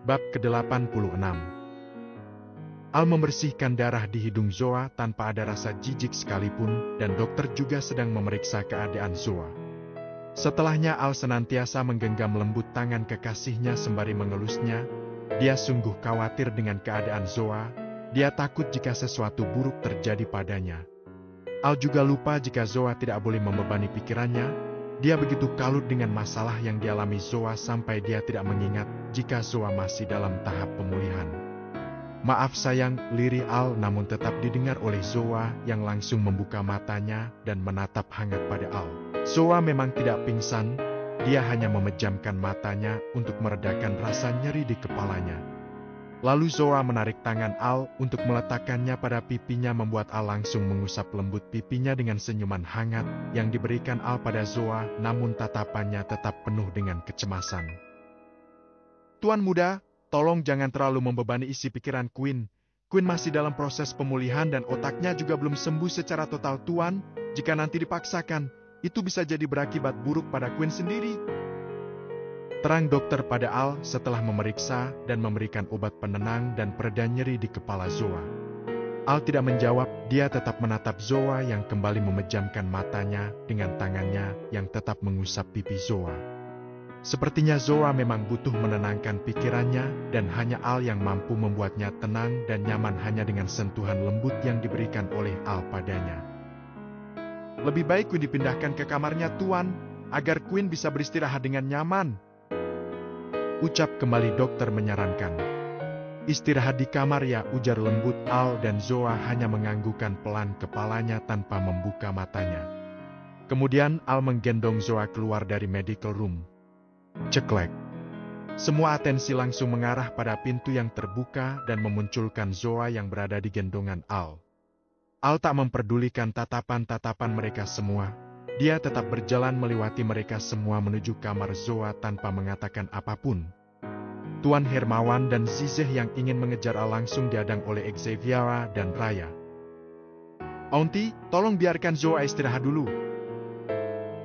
Bab ke-86. Al membersihkan darah di hidung Zoa tanpa ada rasa jijik sekalipun, dan dokter juga sedang memeriksa keadaan Zoa. Setelahnya Al senantiasa menggenggam lembut tangan kekasihnya sembari mengelusnya. Dia sungguh khawatir dengan keadaan Zoa. Dia takut jika sesuatu buruk terjadi padanya. Al juga lupa jika Zoa tidak boleh membebani pikirannya. Dia begitu kalut dengan masalah yang dialami Zoa sampai dia tidak mengingat jika Zoa masih dalam tahap pemulihan. "Maaf sayang," lirih Al, namun tetap didengar oleh Zoa yang langsung membuka matanya dan menatap hangat pada Al. Zoa memang tidak pingsan, dia hanya memejamkan matanya untuk meredakan rasa nyeri di kepalanya. Lalu Zoa menarik tangan Al untuk meletakkannya pada pipinya, membuat Al langsung mengusap lembut pipinya dengan senyuman hangat yang diberikan Al pada Zoa, namun tatapannya tetap penuh dengan kecemasan. "Tuan muda, tolong jangan terlalu membebani isi pikiran Queen. Queen masih dalam proses pemulihan dan otaknya juga belum sembuh secara total, Tuan. Jika nanti dipaksakan, itu bisa jadi berakibat buruk pada Queen sendiri," terang dokter pada Al setelah memeriksa dan memberikan obat penenang dan pereda nyeri di kepala Zoa. Al tidak menjawab, dia tetap menatap Zoa yang kembali memejamkan matanya dengan tangannya yang tetap mengusap pipi Zoa. Sepertinya Zoa memang butuh menenangkan pikirannya, dan hanya Al yang mampu membuatnya tenang dan nyaman hanya dengan sentuhan lembut yang diberikan oleh Al padanya. "Lebih baik Queen dipindahkan ke kamarnya, Tuan, agar Queen bisa beristirahat dengan nyaman," ucap kembali dokter menyarankan. "Istirahat di kamar ya," ujar lembut Al, dan Zoa hanya menganggukkan pelan kepalanya tanpa membuka matanya. Kemudian Al menggendong Zoa keluar dari medical room. Ceklek. Semua atensi langsung mengarah pada pintu yang terbuka dan memunculkan Zoa yang berada di gendongan Al. Al tak memperdulikan tatapan-tatapan mereka semua. Dia tetap berjalan melewati mereka semua menuju kamar Zoa tanpa mengatakan apapun. Tuan Hermawan dan Zizeh yang ingin mengejar Al langsung diadang oleh Xaviera dan Raya. "Aunty, tolong biarkan Zoa istirahat dulu,"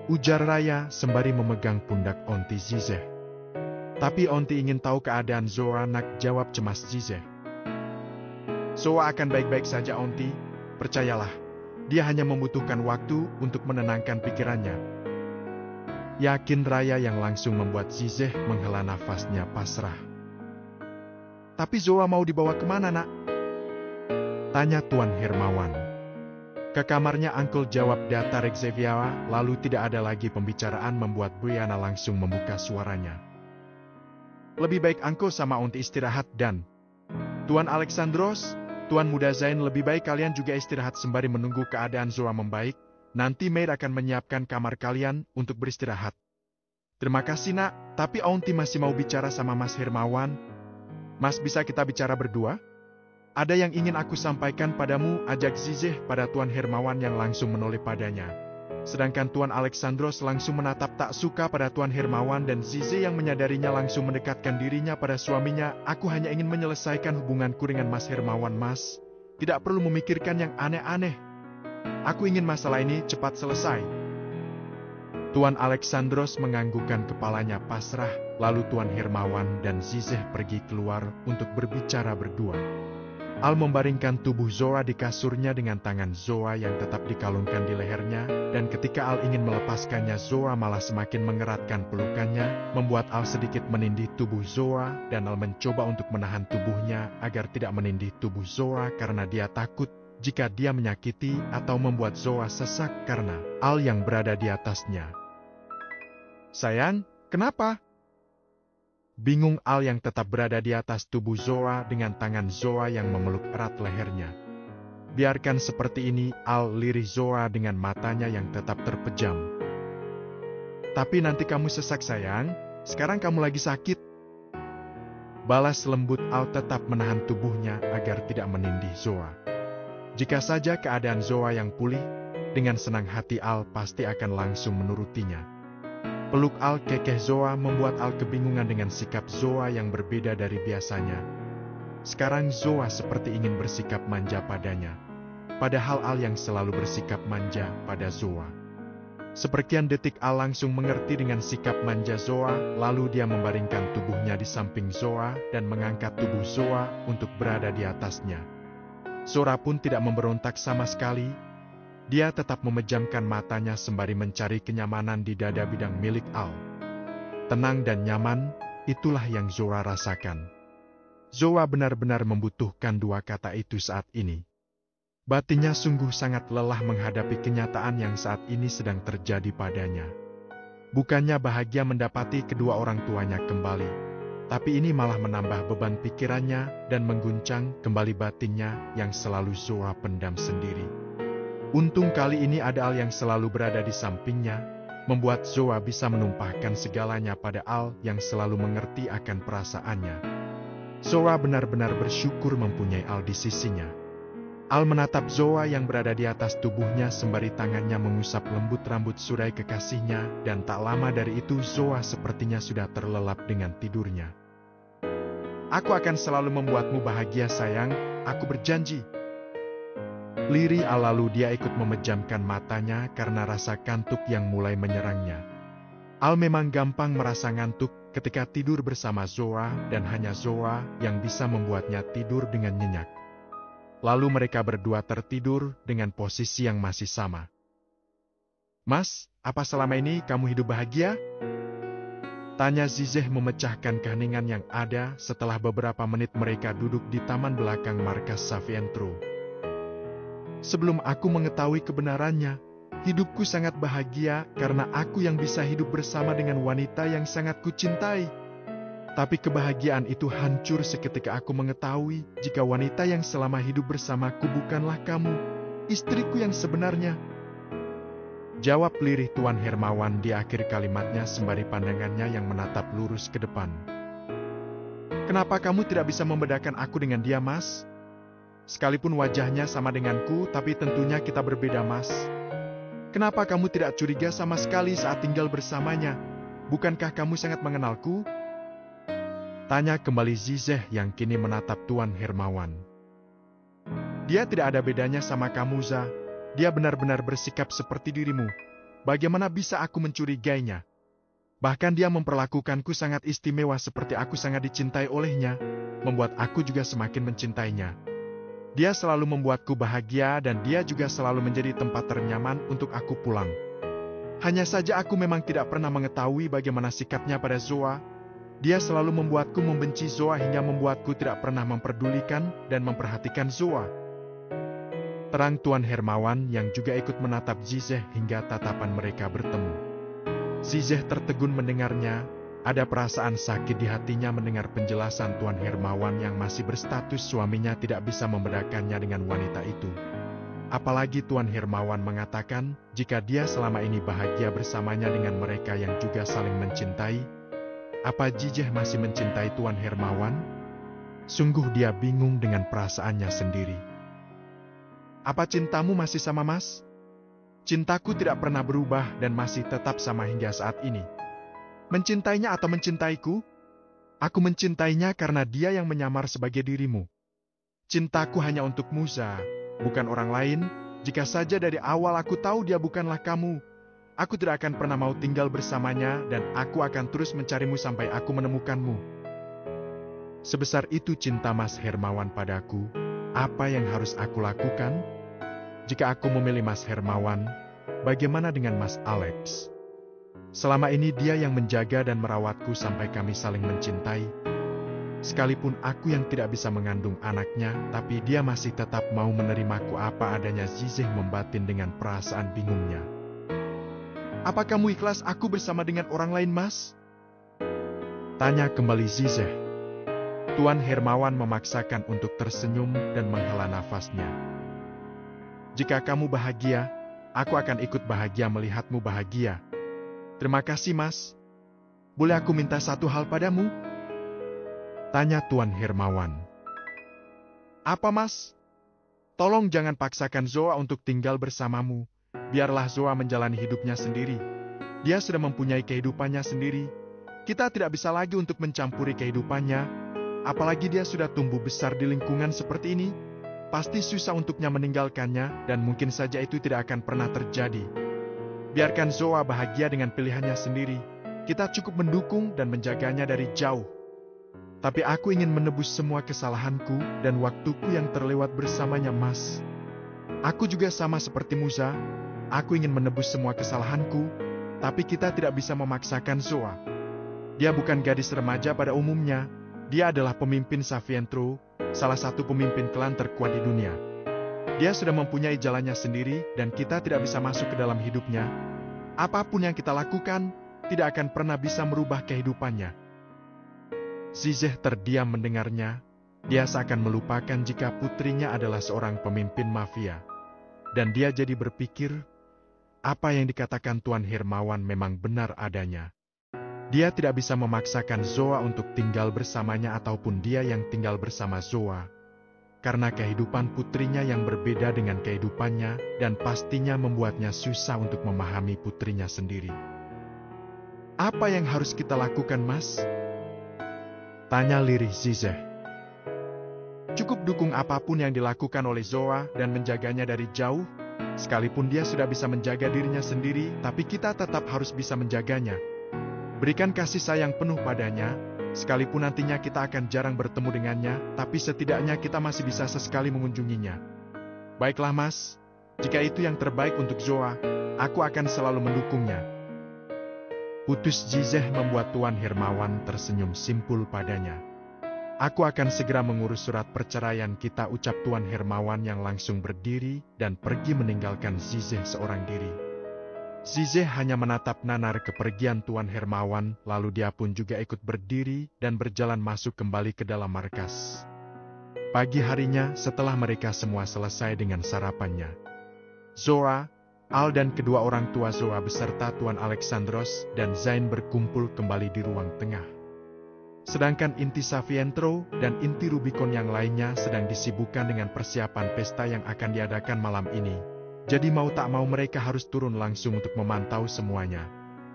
ujar Raya sembari memegang pundak Aunty Zizeh. "Tapi Aunty ingin tahu keadaan Zoa, nak," jawab cemas Zizeh. "Zoa akan baik-baik saja, Aunty. Percayalah. Dia hanya membutuhkan waktu untuk menenangkan pikirannya," yakin Raya yang langsung membuat Zizeh menghela nafasnya pasrah. "Tapi Zoa mau dibawa kemana, nak?" tanya Tuan Hermawan. "Ke kamarnya, Uncle," jawab datar Xaviera. Lalu tidak ada lagi pembicaraan membuat Brianna langsung membuka suaranya. "Lebih baik Uncle sama Aunty istirahat, dan Tuan Alexandros, Tuan Muda Zain, lebih baik kalian juga istirahat sembari menunggu keadaan Zoa membaik. Nanti Maid akan menyiapkan kamar kalian untuk beristirahat." "Terima kasih, nak, tapi Aunty masih mau bicara sama Mas Hermawan." "Mas, bisa kita bicara berdua? Ada yang ingin aku sampaikan padamu," ajak Zizeh pada Tuan Hermawan yang langsung menoleh padanya. Sedangkan Tuan Alexandros langsung menatap tak suka pada Tuan Hermawan, dan Zizeh yang menyadarinya langsung mendekatkan dirinya pada suaminya. "Aku hanya ingin menyelesaikan hubunganku dengan Mas Hermawan, Mas. Tidak perlu memikirkan yang aneh-aneh. Aku ingin masalah ini cepat selesai." Tuan Alexandros menganggukkan kepalanya pasrah, lalu Tuan Hermawan dan Zizeh pergi keluar untuk berbicara berdua. Al membaringkan tubuh Zoa di kasurnya dengan tangan Zoa yang tetap dikalungkan di lehernya, dan ketika Al ingin melepaskannya, Zoa malah semakin mengeratkan pelukannya, membuat Al sedikit menindih tubuh Zoa, dan Al mencoba untuk menahan tubuhnya agar tidak menindih tubuh Zoa karena dia takut jika dia menyakiti atau membuat Zoa sesak karena Al yang berada di atasnya. "Sayang, kenapa?" bingung Al yang tetap berada di atas tubuh Zoa dengan tangan Zoa yang memeluk erat lehernya. "Biarkan seperti ini," Al, lirih Zoa dengan matanya yang tetap terpejam. "Tapi nanti kamu sesak, sayang. Sekarang kamu lagi sakit," balas lembut Al, tetap menahan tubuhnya agar tidak menindih Zoa. Jika saja keadaan Zoa yang pulih, dengan senang hati Al pasti akan langsung menurutinya. Peluk Al kekeh Zoa membuat Al kebingungan dengan sikap Zoa yang berbeda dari biasanya. Sekarang Zoa seperti ingin bersikap manja padanya, padahal Al yang selalu bersikap manja pada Zoa. Seperkian detik Al langsung mengerti dengan sikap manja Zoa, lalu dia membaringkan tubuhnya di samping Zoa dan mengangkat tubuh Zoa untuk berada di atasnya. Zora pun tidak memberontak sama sekali. Dia tetap memejamkan matanya sembari mencari kenyamanan di dada bidang milik Al. Tenang dan nyaman, itulah yang Zora rasakan. Zoa benar-benar membutuhkan dua kata itu saat ini. Batinnya sungguh sangat lelah menghadapi kenyataan yang saat ini sedang terjadi padanya. Bukannya bahagia mendapati kedua orang tuanya kembali, tapi ini malah menambah beban pikirannya dan mengguncang kembali batinnya yang selalu Zoa pendam sendiri. Untung kali ini ada Al yang selalu berada di sampingnya, membuat Zoa bisa menumpahkan segalanya pada Al yang selalu mengerti akan perasaannya. Zoa benar-benar bersyukur mempunyai Al di sisinya. Al menatap Zoa yang berada di atas tubuhnya sembari tangannya mengusap lembut rambut surai kekasihnya, dan tak lama dari itu Zoa sepertinya sudah terlelap dengan tidurnya. "Aku akan selalu membuatmu bahagia sayang, aku berjanji." Lirih Al, lalu dia ikut memejamkan matanya karena rasa kantuk yang mulai menyerangnya. Al memang gampang merasa ngantuk ketika tidur bersama Zoa dan hanya Zoa yang bisa membuatnya tidur dengan nyenyak. Lalu mereka berdua tertidur dengan posisi yang masih sama. "Mas, apa selama ini kamu hidup bahagia?" tanya Zizeh memecahkan keheningan yang ada setelah beberapa menit mereka duduk di taman belakang markas Savientro. "Sebelum aku mengetahui kebenarannya, hidupku sangat bahagia karena aku yang bisa hidup bersama dengan wanita yang sangat kucintai. Tapi kebahagiaan itu hancur seketika aku mengetahui jika wanita yang selama hidup bersamaku bukanlah kamu, istriku yang sebenarnya." Jawab lirih Tuan Hermawan di akhir kalimatnya sembari pandangannya yang menatap lurus ke depan. "Kenapa kamu tidak bisa membedakan aku dengan dia, Mas? Sekalipun wajahnya sama denganku, tapi tentunya kita berbeda, Mas. Kenapa kamu tidak curiga sama sekali saat tinggal bersamanya? Bukankah kamu sangat mengenalku?" tanya kembali Zizeh yang kini menatap Tuan Hermawan. "Dia tidak ada bedanya sama kamu, Za. Dia benar-benar bersikap seperti dirimu. Bagaimana bisa aku mencurigainya? Bahkan dia memperlakukanku sangat istimewa seperti aku sangat dicintai olehnya, membuat aku juga semakin mencintainya. Dia selalu membuatku bahagia dan dia juga selalu menjadi tempat ternyaman untuk aku pulang. Hanya saja aku memang tidak pernah mengetahui bagaimana sikapnya pada Zoa. Dia selalu membuatku membenci Zoa hingga membuatku tidak pernah memperdulikan dan memperhatikan Zoa." Terang Tuan Hermawan yang juga ikut menatap Zizeh hingga tatapan mereka bertemu. Zizeh tertegun mendengarnya, ada perasaan sakit di hatinya mendengar penjelasan Tuan Hermawan yang masih berstatus suaminya tidak bisa membedakannya dengan wanita itu. Apalagi Tuan Hermawan mengatakan jika dia selama ini bahagia bersamanya dengan mereka yang juga saling mencintai. Apa Zizeh masih mencintai Tuan Hermawan? Sungguh dia bingung dengan perasaannya sendiri. "Apa cintamu masih sama, Mas?" "Cintaku tidak pernah berubah dan masih tetap sama hingga saat ini." "Mencintainya atau mencintaiku?" "Aku mencintainya karena dia yang menyamar sebagai dirimu. Cintaku hanya untuk Muza, bukan orang lain. Jika saja dari awal aku tahu dia bukanlah kamu, aku tidak akan pernah mau tinggal bersamanya dan aku akan terus mencarimu sampai aku menemukanmu." Sebesar itu cinta Mas Hermawan padaku, apa yang harus aku lakukan? Jika aku memilih Mas Hermawan, bagaimana dengan Mas Alex? Selama ini dia yang menjaga dan merawatku sampai kami saling mencintai. Sekalipun aku yang tidak bisa mengandung anaknya, tapi dia masih tetap mau menerimaku apa adanya. Zizeh membatin dengan perasaan bingungnya. "Apa kamu ikhlas aku bersama dengan orang lain, Mas?" tanya kembali Zizeh. Tuan Hermawan memaksakan untuk tersenyum dan menghela nafasnya. "Jika kamu bahagia, aku akan ikut bahagia melihatmu bahagia." "Terima kasih, Mas. Boleh aku minta satu hal padamu?" tanya Tuan Hermawan. "Apa, Mas?" "Tolong jangan paksakan Zoa untuk tinggal bersamamu. Biarlah Zoa menjalani hidupnya sendiri. Dia sudah mempunyai kehidupannya sendiri. Kita tidak bisa lagi untuk mencampuri kehidupannya. Apalagi dia sudah tumbuh besar di lingkungan seperti ini. Pasti susah untuknya meninggalkannya dan mungkin saja itu tidak akan pernah terjadi. Biarkan Zoa bahagia dengan pilihannya sendiri. Kita cukup mendukung dan menjaganya dari jauh. Tapi aku ingin menebus semua kesalahanku dan waktuku yang terlewat bersamanya, Mas. Aku juga sama seperti Musa. Aku ingin menebus semua kesalahanku, tapi kita tidak bisa memaksakan Zoa. Dia bukan gadis remaja pada umumnya. Dia adalah pemimpin Savientro, salah satu pemimpin klan terkuat di dunia. Dia sudah mempunyai jalannya sendiri dan kita tidak bisa masuk ke dalam hidupnya. Apapun yang kita lakukan, tidak akan pernah bisa merubah kehidupannya. Zizeh terdiam mendengarnya. Dia seakan melupakan jika putrinya adalah seorang pemimpin mafia. Dan dia jadi berpikir, apa yang dikatakan Tuan Hermawan memang benar adanya. Dia tidak bisa memaksakan Zoa untuk tinggal bersamanya ataupun dia yang tinggal bersama Zoa. Karena kehidupan putrinya yang berbeda dengan kehidupannya dan pastinya membuatnya susah untuk memahami putrinya sendiri. Apa yang harus kita lakukan, Mas? Tanya lirih Zizeh. Cukup dukung apapun yang dilakukan oleh Zoa dan menjaganya dari jauh. Sekalipun dia sudah bisa menjaga dirinya sendiri, tapi kita tetap harus bisa menjaganya. Berikan kasih sayang penuh padanya, sekalipun nantinya kita akan jarang bertemu dengannya, tapi setidaknya kita masih bisa sesekali mengunjunginya. Baiklah, Mas. Jika itu yang terbaik untuk Zoa, aku akan selalu mendukungnya. Putus Zizeh membuat Tuan Hermawan tersenyum simpul padanya. Aku akan segera mengurus surat perceraian kita, ucap Tuan Hermawan yang langsung berdiri dan pergi meninggalkan Zizeh seorang diri. Zizeh hanya menatap nanar kepergian Tuan Hermawan, lalu dia pun juga ikut berdiri dan berjalan masuk kembali ke dalam markas. Pagi harinya, setelah mereka semua selesai dengan sarapannya, Zoa, Al dan kedua orang tua Zoa beserta Tuan Alexandros dan Zain berkumpul kembali di ruang tengah. Sedangkan inti Savientro dan inti Rubicon yang lainnya sedang disibukkan dengan persiapan pesta yang akan diadakan malam ini. Jadi mau tak mau mereka harus turun langsung untuk memantau semuanya.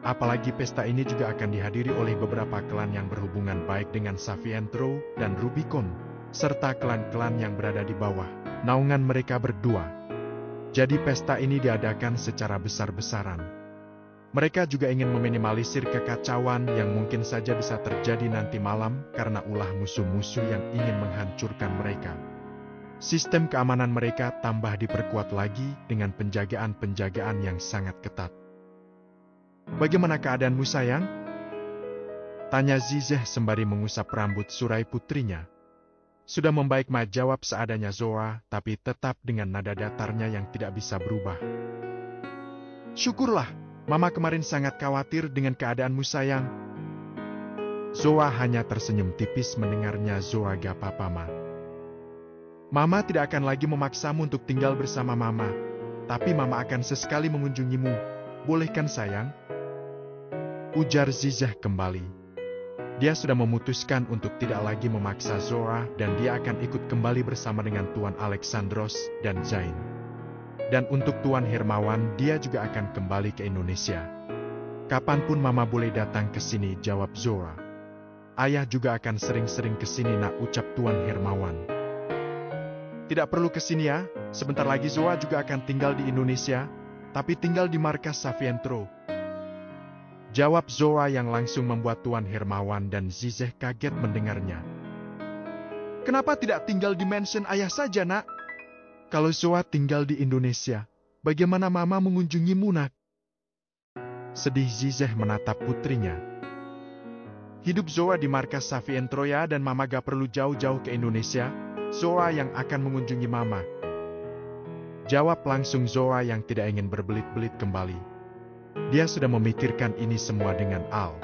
Apalagi pesta ini juga akan dihadiri oleh beberapa klan yang berhubungan baik dengan Savientro dan Rubicon, serta klan-klan yang berada di bawah naungan mereka berdua. Jadi pesta ini diadakan secara besar-besaran. Mereka juga ingin meminimalisir kekacauan yang mungkin saja bisa terjadi nanti malam karena ulah musuh-musuh yang ingin menghancurkan mereka. Sistem keamanan mereka tambah diperkuat lagi dengan penjagaan-penjagaan yang sangat ketat. Bagaimana keadaanmu, sayang? Tanya Zizeh sembari mengusap rambut Surai putrinya. Sudah membaik, Ma, jawab seadanya Zoa, tapi tetap dengan nada datarnya yang tidak bisa berubah. Syukurlah, Mama kemarin sangat khawatir dengan keadaanmu, sayang. Zoa hanya tersenyum tipis mendengarnya. Zoa, gak apa-apa, Ma. Mama tidak akan lagi memaksamu untuk tinggal bersama Mama, tapi Mama akan sesekali mengunjungimu. Boleh kan, sayang? Ujar Zizeh kembali. Dia sudah memutuskan untuk tidak lagi memaksa Zoa dan dia akan ikut kembali bersama dengan Tuan Alexandros dan Zain. Dan untuk Tuan Hermawan, dia juga akan kembali ke Indonesia. Kapanpun Mama boleh datang ke sini, jawab Zoa. Ayah juga akan sering-sering ke sini, Nak, ucap Tuan Hermawan. Tidak perlu ke sini ya, sebentar lagi Zoa juga akan tinggal di Indonesia, tapi tinggal di markas Savientro. Jawab Zoa yang langsung membuat Tuan Hermawan dan Zizeh kaget mendengarnya. Kenapa tidak tinggal di mansion ayah saja, Nak? Kalau Zoa tinggal di Indonesia, bagaimana Mama mengunjungimu, Nak? Sedih Zizeh menatap putrinya. Hidup Zoa di markas Savientro ya, dan Mama gak perlu jauh-jauh ke Indonesia. Zoa yang akan mengunjungi Mama. Jawab langsung Zoa yang tidak ingin berbelit-belit kembali. Dia sudah memikirkan ini semua dengan Al.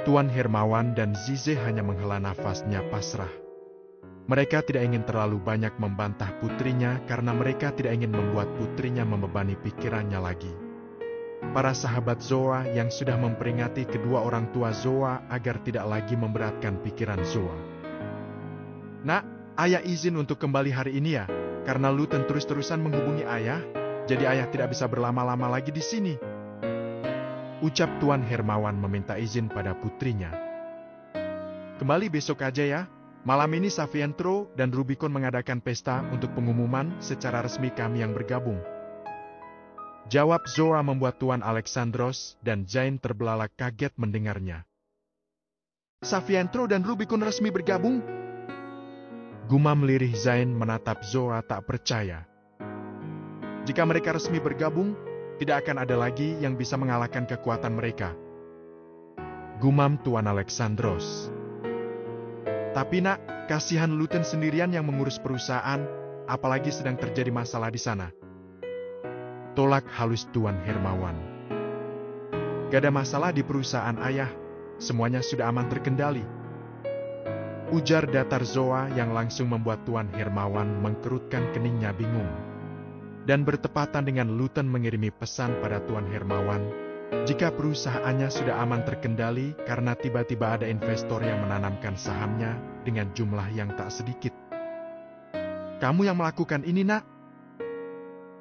Tuan Hermawan dan Zizeh hanya menghela nafasnya pasrah. Mereka tidak ingin terlalu banyak membantah putrinya karena mereka tidak ingin membuat putrinya membebani pikirannya lagi. Para sahabat Zoa yang sudah memperingati kedua orang tua Zoa agar tidak lagi memberatkan pikiran Zoa. Nak, Ayah izin untuk kembali hari ini ya, karena lu terus-terusan menghubungi ayah, jadi ayah tidak bisa berlama-lama lagi di sini. Ucap Tuan Hermawan meminta izin pada putrinya. Kembali besok aja ya, malam ini Savientro dan Rubicon mengadakan pesta untuk pengumuman secara resmi kami yang bergabung. Jawab Zoa membuat Tuan Alexandros dan Zain terbelalak kaget mendengarnya. Savientro dan Rubicon resmi bergabung? Gumam lirih Zain menatap Zoa tak percaya. Jika mereka resmi bergabung, tidak akan ada lagi yang bisa mengalahkan kekuatan mereka. Gumam Tuan Alexandros. Tapi nak, kasihan Luten sendirian yang mengurus perusahaan, apalagi sedang terjadi masalah di sana. Tolak halus Tuan Hermawan. Gak ada masalah di perusahaan ayah, semuanya sudah aman terkendali. Ujar datar Zoa yang langsung membuat Tuan Hermawan mengkerutkan keningnya bingung. Dan bertepatan dengan Luten mengirimi pesan pada Tuan Hermawan, jika perusahaannya sudah aman terkendali karena tiba-tiba ada investor yang menanamkan sahamnya dengan jumlah yang tak sedikit. Kamu yang melakukan ini, nak?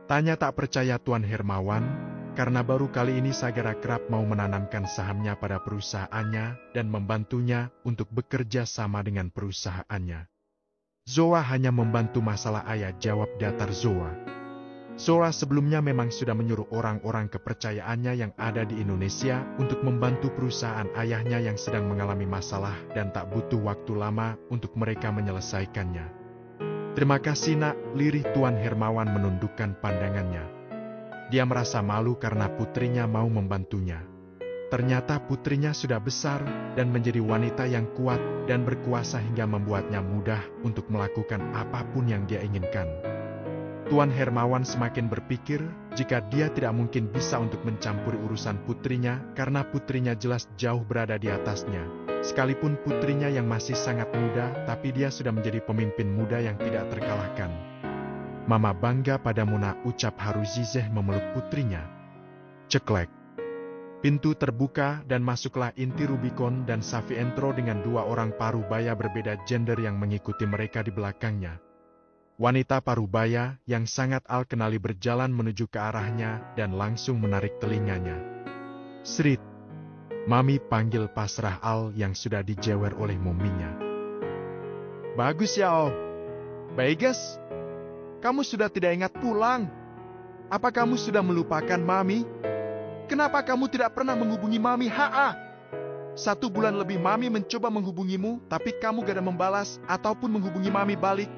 Tanya tak percaya Tuan Hermawan, karena baru kali ini Sagara kerap mau menanamkan sahamnya pada perusahaannya dan membantunya untuk bekerja sama dengan perusahaannya. Zoa hanya membantu masalah ayah, jawab datar Zoa. Zoa sebelumnya memang sudah menyuruh orang-orang kepercayaannya yang ada di Indonesia untuk membantu perusahaan ayahnya yang sedang mengalami masalah dan tak butuh waktu lama untuk mereka menyelesaikannya. Terima kasih, nak, lirih Tuan Hermawan menundukkan pandangannya. Dia merasa malu karena putrinya mau membantunya. Ternyata putrinya sudah besar dan menjadi wanita yang kuat dan berkuasa hingga membuatnya mudah untuk melakukan apapun yang dia inginkan. Tuan Hermawan semakin berpikir jika dia tidak mungkin bisa untuk mencampuri urusan putrinya karena putrinya jelas jauh berada di atasnya. Sekalipun putrinya yang masih sangat muda, tapi dia sudah menjadi pemimpin muda yang tidak terkalahkan. Mama bangga padamu, nak, ucap Haruzizeh memeluk putrinya. Ceklek. Pintu terbuka dan masuklah Inti Rubicon dan Savientro dengan dua orang parubaya berbeda gender yang mengikuti mereka di belakangnya. Wanita parubaya yang sangat Al kenali berjalan menuju ke arahnya dan langsung menarik telinganya. Srit. Mami panggil pasrah Al yang sudah dijewer oleh muminya. Bagus ya, Al. Bagus. Kamu sudah tidak ingat pulang. Apa kamu sudah melupakan Mami? Kenapa kamu tidak pernah menghubungi Mami? 1 bulan lebih Mami mencoba menghubungimu, tapi kamu gak ada membalas ataupun menghubungi Mami balik.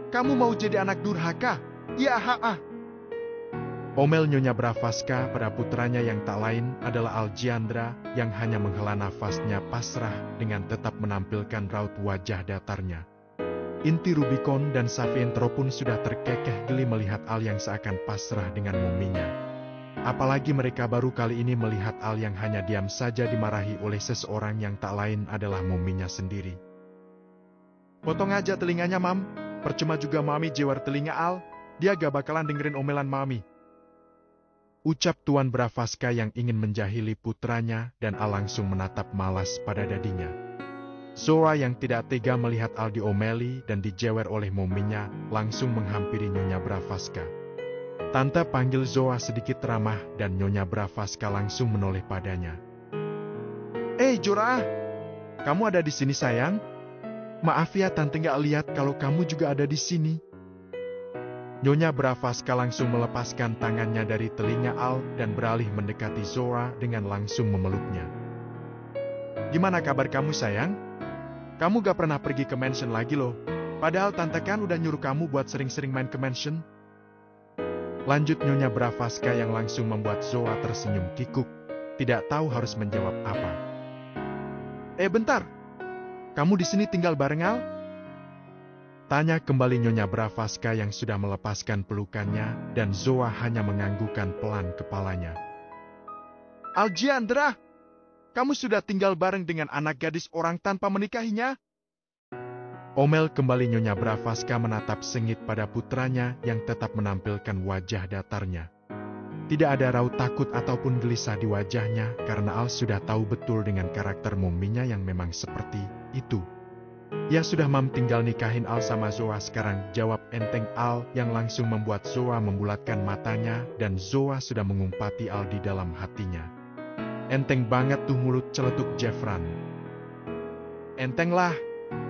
Kamu mau jadi anak durhaka? Ya, Omel Nyonya Bravaska pada putranya yang tak lain adalah Aljiandra yang hanya menghela nafasnya pasrah dengan tetap menampilkan raut wajah datarnya. Inti Rubicon dan Savientro pun sudah terkekeh geli melihat Al yang seakan pasrah dengan muminya. Apalagi mereka baru kali ini melihat Al yang hanya diam saja dimarahi oleh seseorang yang tak lain adalah muminya sendiri. Potong aja telinganya, Mam. Percuma juga Mami jewer telinga Al, dia gak bakalan dengerin omelan Mami. Ucap Tuan Bravaska yang ingin menjahili putranya dan Al langsung menatap malas pada dadinya. Zoa yang tidak tega melihat Al diomeli dan dijewer oleh muminya langsung menghampiri Nyonya Bravaska. Tante panggil Zoa sedikit ramah dan Nyonya Bravaska langsung menoleh padanya. Zora, kamu ada di sini sayang? Maaf ya tante gak lihat kalau kamu juga ada di sini. Nyonya Bravaska langsung melepaskan tangannya dari telinga Al dan beralih mendekati Zoa dengan langsung memeluknya. Gimana kabar kamu sayang? Kamu gak pernah pergi ke mansion lagi loh. Padahal tante kan udah nyuruh kamu buat sering-sering main ke mansion. Lanjut Nyonya Bravaska yang langsung membuat Zoa tersenyum kikuk, tidak tahu harus menjawab apa. Bentar. Kamu di sini tinggal bareng Al? Tanya kembali Nyonya Bravaska yang sudah melepaskan pelukannya dan Zoa hanya menganggukkan pelan kepalanya. Aljiandra, kamu sudah tinggal bareng dengan anak gadis orang tanpa menikahinya? Omel kembali Nyonya Bravaska menatap sengit pada putranya yang tetap menampilkan wajah datarnya. Tidak ada raut takut ataupun gelisah di wajahnya karena Al sudah tahu betul dengan karakter muminya yang memang seperti itu. Ya sudah Mam, tinggal nikahin Al sama Zoa sekarang, jawab enteng Al yang langsung membuat Zoa membulatkan matanya dan Zoa sudah mengumpati Al di dalam hatinya. Enteng banget tuh mulut celetuk Jeffran. Enteng lah,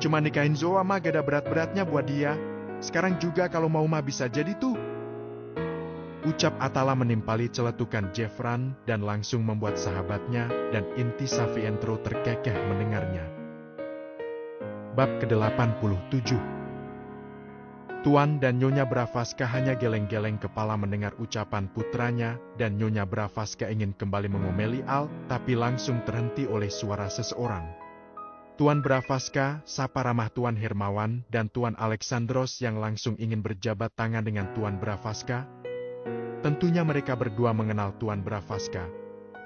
cuma nikahin Zoa mah gak ada berat-beratnya buat dia. Sekarang juga kalau mau mah bisa jadi tuh. Ucap Atala menimpali celetukan Jeffran dan langsung membuat sahabatnya dan inti Savientro terkekeh mendengarnya. Bab ke-87. Tuan dan Nyonya Bravaska hanya geleng-geleng kepala mendengar ucapan putranya dan Nyonya Bravaska ingin kembali mengomeli Al, tapi langsung terhenti oleh suara seseorang. Tuan Bravaska, sapa ramah Tuan Hermawan dan Tuan Alexandros yang langsung ingin berjabat tangan dengan Tuan Bravaska. Tentunya mereka berdua mengenal Tuan Bravaska,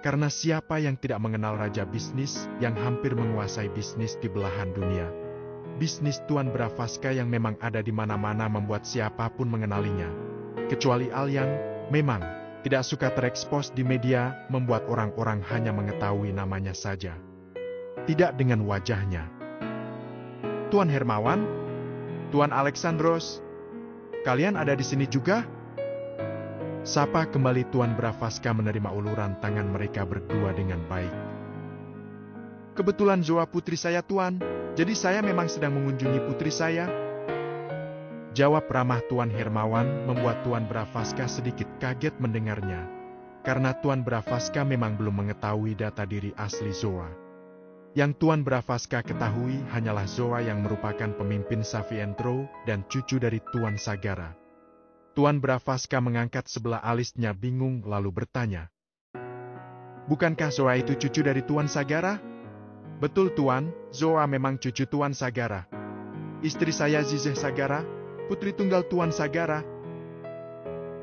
karena siapa yang tidak mengenal raja bisnis yang hampir menguasai bisnis di belahan dunia. Bisnis Tuan Bravaska yang memang ada di mana-mana membuat siapapun mengenalinya. Kecuali Al yang memang tidak suka terekspos di media, membuat orang-orang hanya mengetahui namanya saja, tidak dengan wajahnya. Tuan Hermawan, Tuan Alexandros, kalian ada di sini juga? Sapa kembali Tuan Bravaska menerima uluran tangan mereka berdua dengan baik. Kebetulan Zoa putri saya Tuan, jadi saya memang sedang mengunjungi putri saya. Jawab ramah Tuan Hermawan membuat Tuan Bravaska sedikit kaget mendengarnya, karena Tuan Bravaska memang belum mengetahui data diri asli Zoa. Yang Tuan Bravaska ketahui hanyalah Zoa yang merupakan pemimpin Savientro dan cucu dari Tuan Sagara. Tuan Bravaska mengangkat sebelah alisnya bingung lalu bertanya. Bukankah Zoa itu cucu dari Tuan Sagara? Betul Tuan, Zoa memang cucu Tuan Sagara. Istri saya Zizeh Sagara, putri tunggal Tuan Sagara.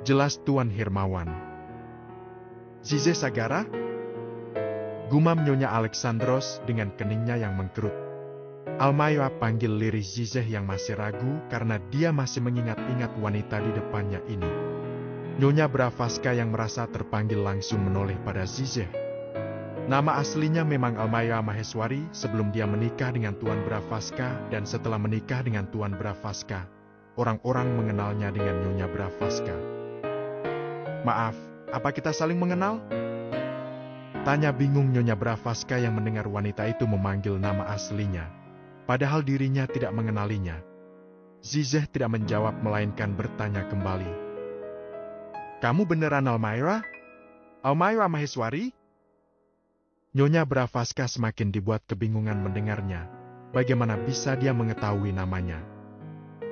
Jelas Tuan Hermawan. Zizeh Sagara? Gumam Nyonya Alexandros dengan keningnya yang mengkerut. Almayoa panggil lirih Zizeh yang masih ragu karena dia masih mengingat-ingat wanita di depannya ini. Nyonya Bravaska yang merasa terpanggil langsung menoleh pada Zizeh. Nama aslinya memang Almayoa Maheswari sebelum dia menikah dengan Tuan Bravaska dan setelah menikah dengan Tuan Bravaska. Orang-orang mengenalnya dengan Nyonya Bravaska. Maaf, apa kita saling mengenal? Tanya bingung Nyonya Bravaska yang mendengar wanita itu memanggil nama aslinya. Padahal dirinya tidak mengenalinya. Zizeh tidak menjawab melainkan bertanya kembali. Kamu beneran Almayoa? Almayoa Maheswari? Nyonya Bravaska semakin dibuat kebingungan mendengarnya. Bagaimana bisa dia mengetahui namanya?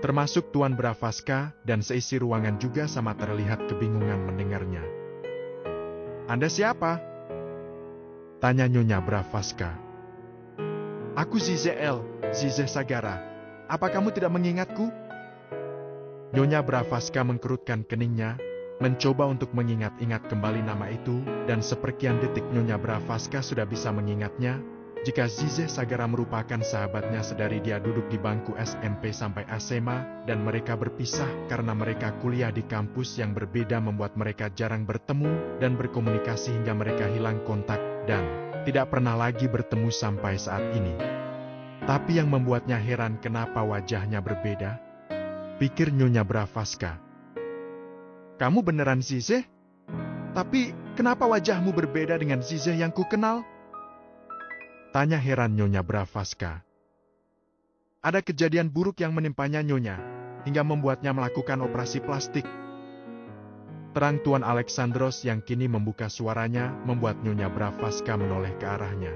Termasuk Tuan Bravaska dan seisi ruangan juga sama terlihat kebingungan mendengarnya. Anda siapa? Tanya Nyonya Bravaska. Aku Zizeh Sagara. Apa kamu tidak mengingatku? Nyonya Bravaska mengkerutkan keningnya, mencoba untuk mengingat-ingat kembali nama itu, dan seperkian detik Nyonya Bravaska sudah bisa mengingatnya, jika Zizeh Sagara merupakan sahabatnya sedari dia duduk di bangku SMP sampai SMA, dan mereka berpisah karena mereka kuliah di kampus yang berbeda membuat mereka jarang bertemu dan berkomunikasi hingga mereka hilang kontak, dan tidak pernah lagi bertemu sampai saat ini. Tapi yang membuatnya heran kenapa wajahnya berbeda? Pikir Nyonya Bravaska. Kamu beneran Zizeh? Tapi kenapa wajahmu berbeda dengan Zizeh yang ku kenal? Tanya heran Nyonya Bravaska. Ada kejadian buruk yang menimpanya Nyonya, hingga membuatnya melakukan operasi plastik. Terang Tuan Alexandros yang kini membuka suaranya membuat Nyonya Bravaska menoleh ke arahnya.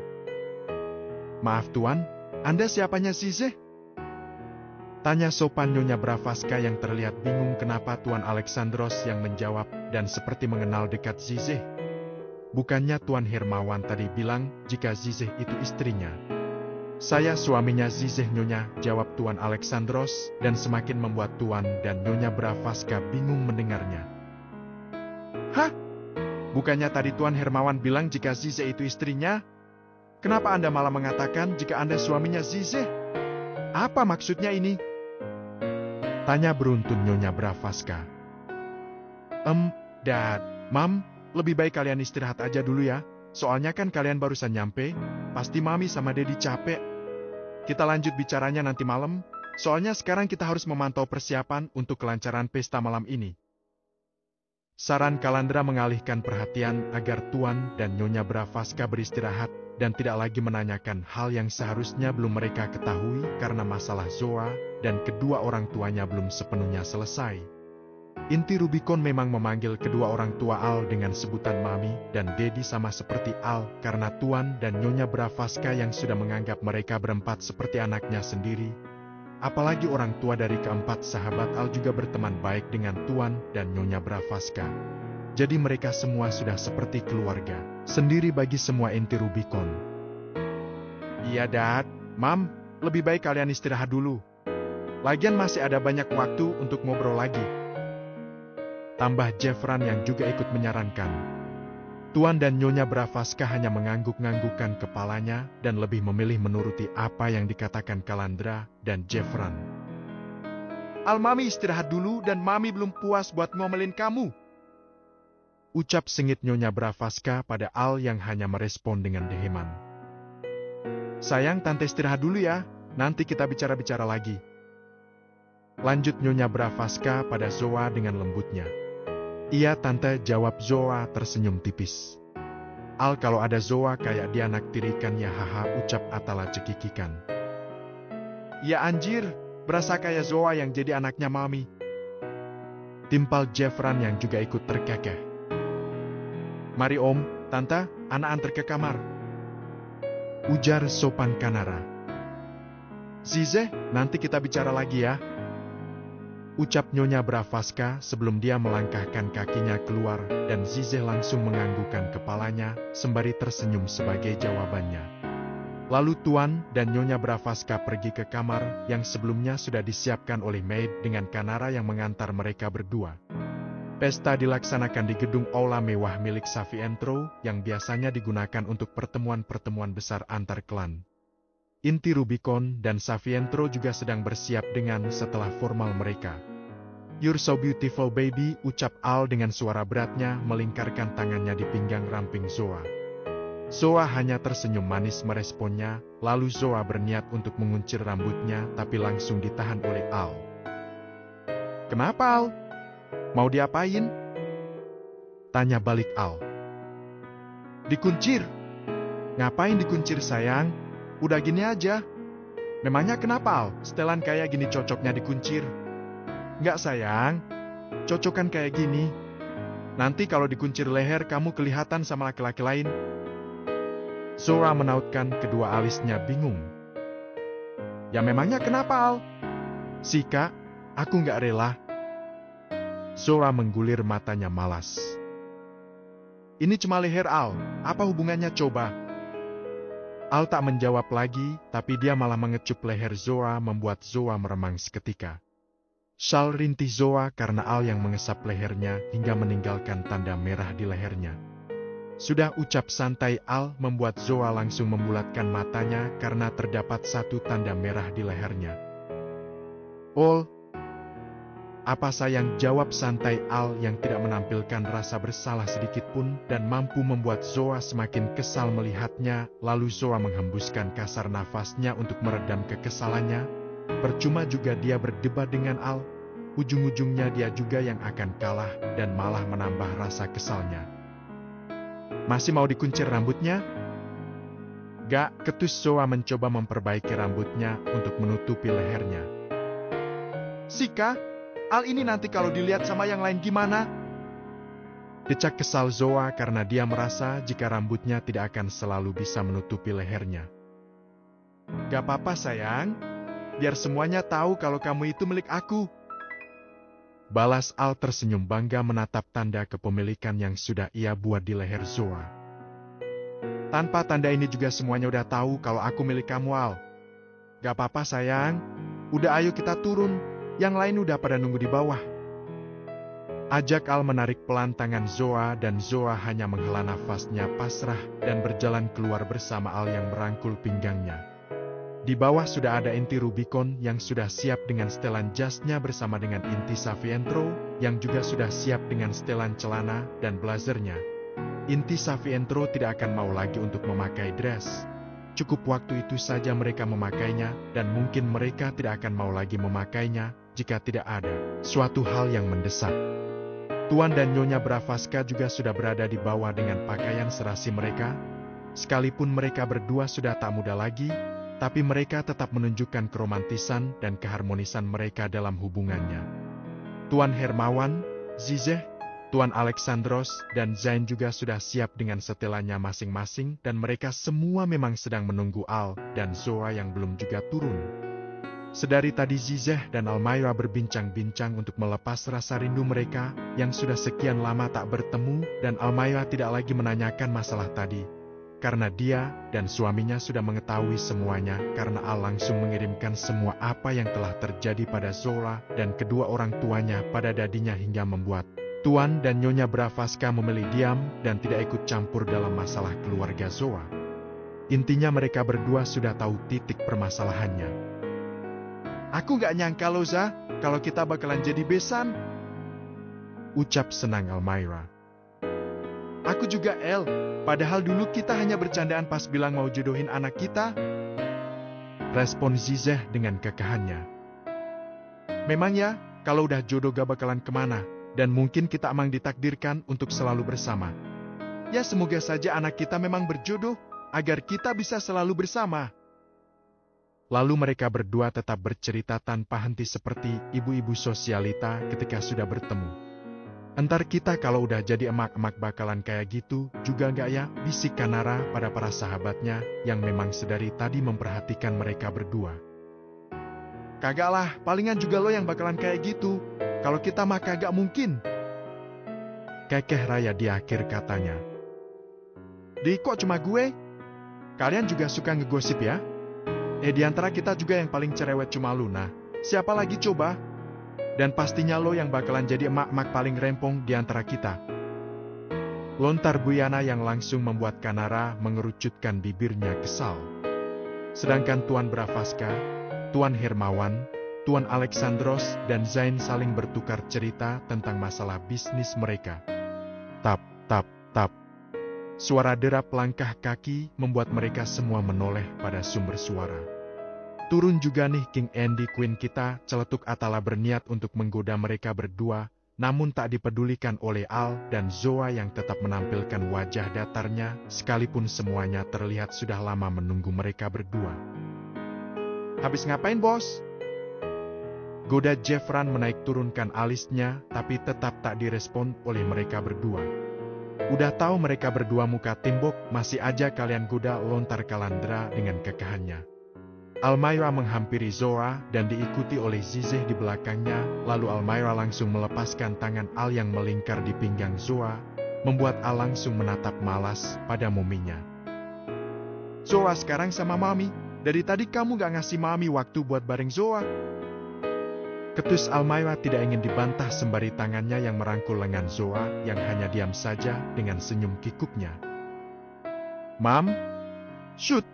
Maaf Tuan, Anda siapanya Zizeh? Tanya sopan Nyonya Bravaska yang terlihat bingung kenapa Tuan Alexandros yang menjawab dan seperti mengenal dekat Zizeh. Bukannya Tuan Hermawan tadi bilang jika Zizeh itu istrinya. Saya suaminya Zizeh Nyonya, jawab Tuan Alexandros dan semakin membuat Tuan dan Nyonya Bravaska bingung mendengarnya. Hah? Bukannya tadi Tuan Hermawan bilang jika Zizeh itu istrinya? Kenapa Anda malah mengatakan jika Anda suaminya Zizeh? Apa maksudnya ini? Tanya beruntun Nyonya Bravaska. Dad, Mam, lebih baik kalian istirahat aja dulu ya. Soalnya kan kalian barusan nyampe, pasti Mami sama Dedi capek. Kita lanjut bicaranya nanti malam, soalnya sekarang kita harus memantau persiapan untuk kelancaran pesta malam ini. Saran Kalandra mengalihkan perhatian agar Tuan dan Nyonya Bravaska beristirahat dan tidak lagi menanyakan hal yang seharusnya belum mereka ketahui karena masalah Zoa dan kedua orang tuanya belum sepenuhnya selesai. Inti Rubicon memang memanggil kedua orang tua Al dengan sebutan Mami dan Dedi sama seperti Al karena Tuan dan Nyonya Blavatsky yang sudah menganggap mereka berempat seperti anaknya sendiri. Apalagi orang tua dari keempat sahabat Al juga berteman baik dengan Tuan dan Nyonya Blavatsky. Jadi mereka semua sudah seperti keluarga sendiri bagi semua inti Rubicon. Iya Dad, Mam, lebih baik kalian istirahat dulu. Lagian masih ada banyak waktu untuk ngobrol lagi. Tambah Jeffran yang juga ikut menyarankan. Tuan dan Nyonya Blavatsky hanya mengangguk-nganggukkan kepalanya dan lebih memilih menuruti apa yang dikatakan Kalandra dan Jeffran. Al, Mami istirahat dulu dan Mami belum puas buat ngomelin kamu. Ucap sengit Nyonya Blavatsky pada Al yang hanya merespon dengan deheman. Sayang, Tante istirahat dulu ya, nanti kita bicara-bicara lagi. Lanjut Nyonya Blavatsky pada Zoa dengan lembutnya. Iya Tante, jawab Zoa tersenyum tipis. Al, kalau ada Zoa kayak dia anak tirikan ya haha, ucap Atala cekikikan. Ya anjir, berasa kayak Zoa yang jadi anaknya Mami. Timpal Jeffran yang juga ikut terkekeh. Mari Om, Tante, anak antar ke kamar. Ujar sopan Kanara. Zize, nanti kita bicara lagi ya. Ucap Nyonya Blavatsky sebelum dia melangkahkan kakinya keluar dan Zize langsung menganggukkan kepalanya sembari tersenyum sebagai jawabannya. Lalu Tuan dan Nyonya Blavatsky pergi ke kamar yang sebelumnya sudah disiapkan oleh maid dengan Kanara yang mengantar mereka berdua. Pesta dilaksanakan di gedung aula mewah milik Savientro yang biasanya digunakan untuk pertemuan-pertemuan besar antar klan. Inti Rubicon dan Savientro juga sedang bersiap dengan setelah formal mereka. You're so beautiful baby, ucap Al dengan suara beratnya melingkarkan tangannya di pinggang ramping Zoa. Zoa hanya tersenyum manis meresponnya, lalu Zoa berniat untuk menguncir rambutnya tapi langsung ditahan oleh Al. Kenapa Al? Mau diapain? Tanya balik Al. Dikuncir. Ngapain dikuncir sayang? Udah gini aja. Memangnya kenapa Al? Setelan kayak gini cocoknya dikuncir. Nggak sayang, cocokan kayak gini. Nanti kalau dikuncir leher kamu kelihatan sama laki-laki lain. Zoa menautkan kedua alisnya bingung. Ya memangnya kenapa Al? Sika, aku nggak rela. Zoa menggulir matanya malas. Ini cuma leher Al, apa hubungannya coba? Al tak menjawab lagi, tapi dia malah mengecup leher Zoa membuat Zoa meremang seketika. Shal rintih Zoa karena Al yang mengesap lehernya hingga meninggalkan tanda merah di lehernya. Sudah ucap santai Al membuat Zoa langsung membulatkan matanya karena terdapat satu tanda merah di lehernya. Ol, apa sayang, jawab santai Al yang tidak menampilkan rasa bersalah sedikit pun dan mampu membuat Zoa semakin kesal melihatnya, lalu Zoa menghembuskan kasar nafasnya untuk meredam kekesalannya. Percuma juga dia berdebat dengan Al, ujung-ujungnya dia juga yang akan kalah dan malah menambah rasa kesalnya. Masih mau dikuncir rambutnya? Gak, ketus Zoa mencoba memperbaiki rambutnya untuk menutupi lehernya. Sika, Al ini nanti kalau dilihat sama yang lain gimana? Decak kesal Zoa karena dia merasa jika rambutnya tidak akan selalu bisa menutupi lehernya. Gak apa-apa sayang, biar semuanya tahu kalau kamu itu milik aku. Balas Al tersenyum bangga menatap tanda kepemilikan yang sudah ia buat di leher Zoa. Tanpa tanda ini juga semuanya udah tahu kalau aku milik kamu Al. Gak apa-apa sayang, udah ayo kita turun. Yang lain udah pada nunggu di bawah. Ajak Al menarik pelan tangan Zoa dan Zoa hanya menghela nafasnya pasrah dan berjalan keluar bersama Al yang merangkul pinggangnya. Di bawah sudah ada inti Rubicon yang sudah siap dengan setelan jasnya bersama dengan inti Savientro yang juga sudah siap dengan setelan celana dan blazernya. Inti Savientro tidak akan mau lagi untuk memakai dress. Cukup waktu itu saja mereka memakainya dan mungkin mereka tidak akan mau lagi memakainya jika tidak ada suatu hal yang mendesak. Tuan dan Nyonya Blavatsky juga sudah berada di bawah dengan pakaian serasi mereka. Sekalipun mereka berdua sudah tak muda lagi, tapi mereka tetap menunjukkan keromantisan dan keharmonisan mereka dalam hubungannya. Tuan Hermawan, Zizeh, Tuan Alexandros, dan Zain juga sudah siap dengan setelannya masing-masing dan mereka semua memang sedang menunggu Al dan Zoa yang belum juga turun. Sedari tadi Zizeh dan Almaira berbincang-bincang untuk melepas rasa rindu mereka yang sudah sekian lama tak bertemu dan Almaira tidak lagi menanyakan masalah tadi. Karena dia dan suaminya sudah mengetahui semuanya karena Al langsung mengirimkan semua apa yang telah terjadi pada Zoa dan kedua orang tuanya pada dadinya hingga membuat Tuan dan Nyonya Bravaska memilih diam dan tidak ikut campur dalam masalah keluarga Zoa. Intinya mereka berdua sudah tahu titik permasalahannya. Aku gak nyangka loh, Za, kalau kita bakalan jadi besan. Ucap senang Almaira. Aku juga, El. Padahal dulu kita hanya bercandaan pas bilang mau jodohin anak kita. Respon Zizeh dengan kekahannya. Memang ya, kalau udah jodoh gak bakalan kemana. Dan mungkin kita emang ditakdirkan untuk selalu bersama. Ya semoga saja anak kita memang berjodoh, agar kita bisa selalu bersama. Lalu mereka berdua tetap bercerita tanpa henti seperti ibu-ibu sosialita ketika sudah bertemu. Entar kita kalau udah jadi emak-emak bakalan kayak gitu, juga gak ya? Bisik Kanara pada para sahabatnya yang memang sedari tadi memperhatikan mereka berdua. Kagak lah, palingan juga lo yang bakalan kayak gitu. Kalau kita mah kagak mungkin. Kekeh Raya di akhir katanya. Kok cuma gue? Kalian juga suka ngegosip ya? Di antara kita juga yang paling cerewet cuma Luna. Siapa lagi coba? Dan pastinya lo yang bakalan jadi emak-emak paling rempong di antara kita. Lontar Buyana yang langsung membuat Kanara mengerucutkan bibirnya kesal. Sedangkan Tuan Bravaska, Tuan Hermawan, Tuan Alexandros dan Zain saling bertukar cerita tentang masalah bisnis mereka. Tap, tap, tap. Suara derap langkah kaki membuat mereka semua menoleh pada sumber suara. Turun juga nih King Andy Queen kita, celetuk Atala berniat untuk menggoda mereka berdua, namun tak dipedulikan oleh Al dan Zoa yang tetap menampilkan wajah datarnya, sekalipun semuanya terlihat sudah lama menunggu mereka berdua. Habis ngapain, Bos? Goda Jeffran menaik turunkan alisnya, tapi tetap tak direspon oleh mereka berdua. Udah tahu mereka berdua muka timbok, masih aja kalian goda, lontar Kalandra dengan kekahannya. Almaira menghampiri Zoa dan diikuti oleh Zizeh di belakangnya, lalu Almaira langsung melepaskan tangan Al yang melingkar di pinggang Zoa, membuat Al langsung menatap malas pada muminya. Zoa sekarang sama Mami, dari tadi kamu gak ngasih Mami waktu buat bareng Zoa. Ketus Almaira tidak ingin dibantah sembari tangannya yang merangkul lengan Zoa yang hanya diam saja dengan senyum kikuknya. Mam, shoot.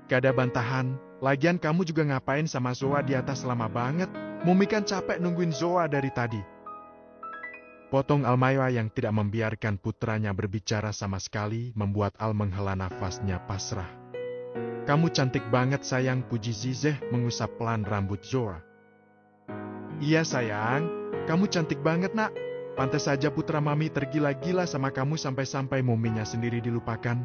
Gak ada bantahan, lagian kamu juga ngapain sama Zoa di atas lama banget, Mumi kan capek nungguin Zoa dari tadi. Potong Almaira yang tidak membiarkan putranya berbicara sama sekali membuat Al menghela nafasnya pasrah. Kamu cantik banget sayang, puji Zizeh mengusap pelan rambut Zoa. Iya sayang, kamu cantik banget nak. Pantas saja putra Mami tergila-gila sama kamu sampai-sampai muminya sendiri dilupakan.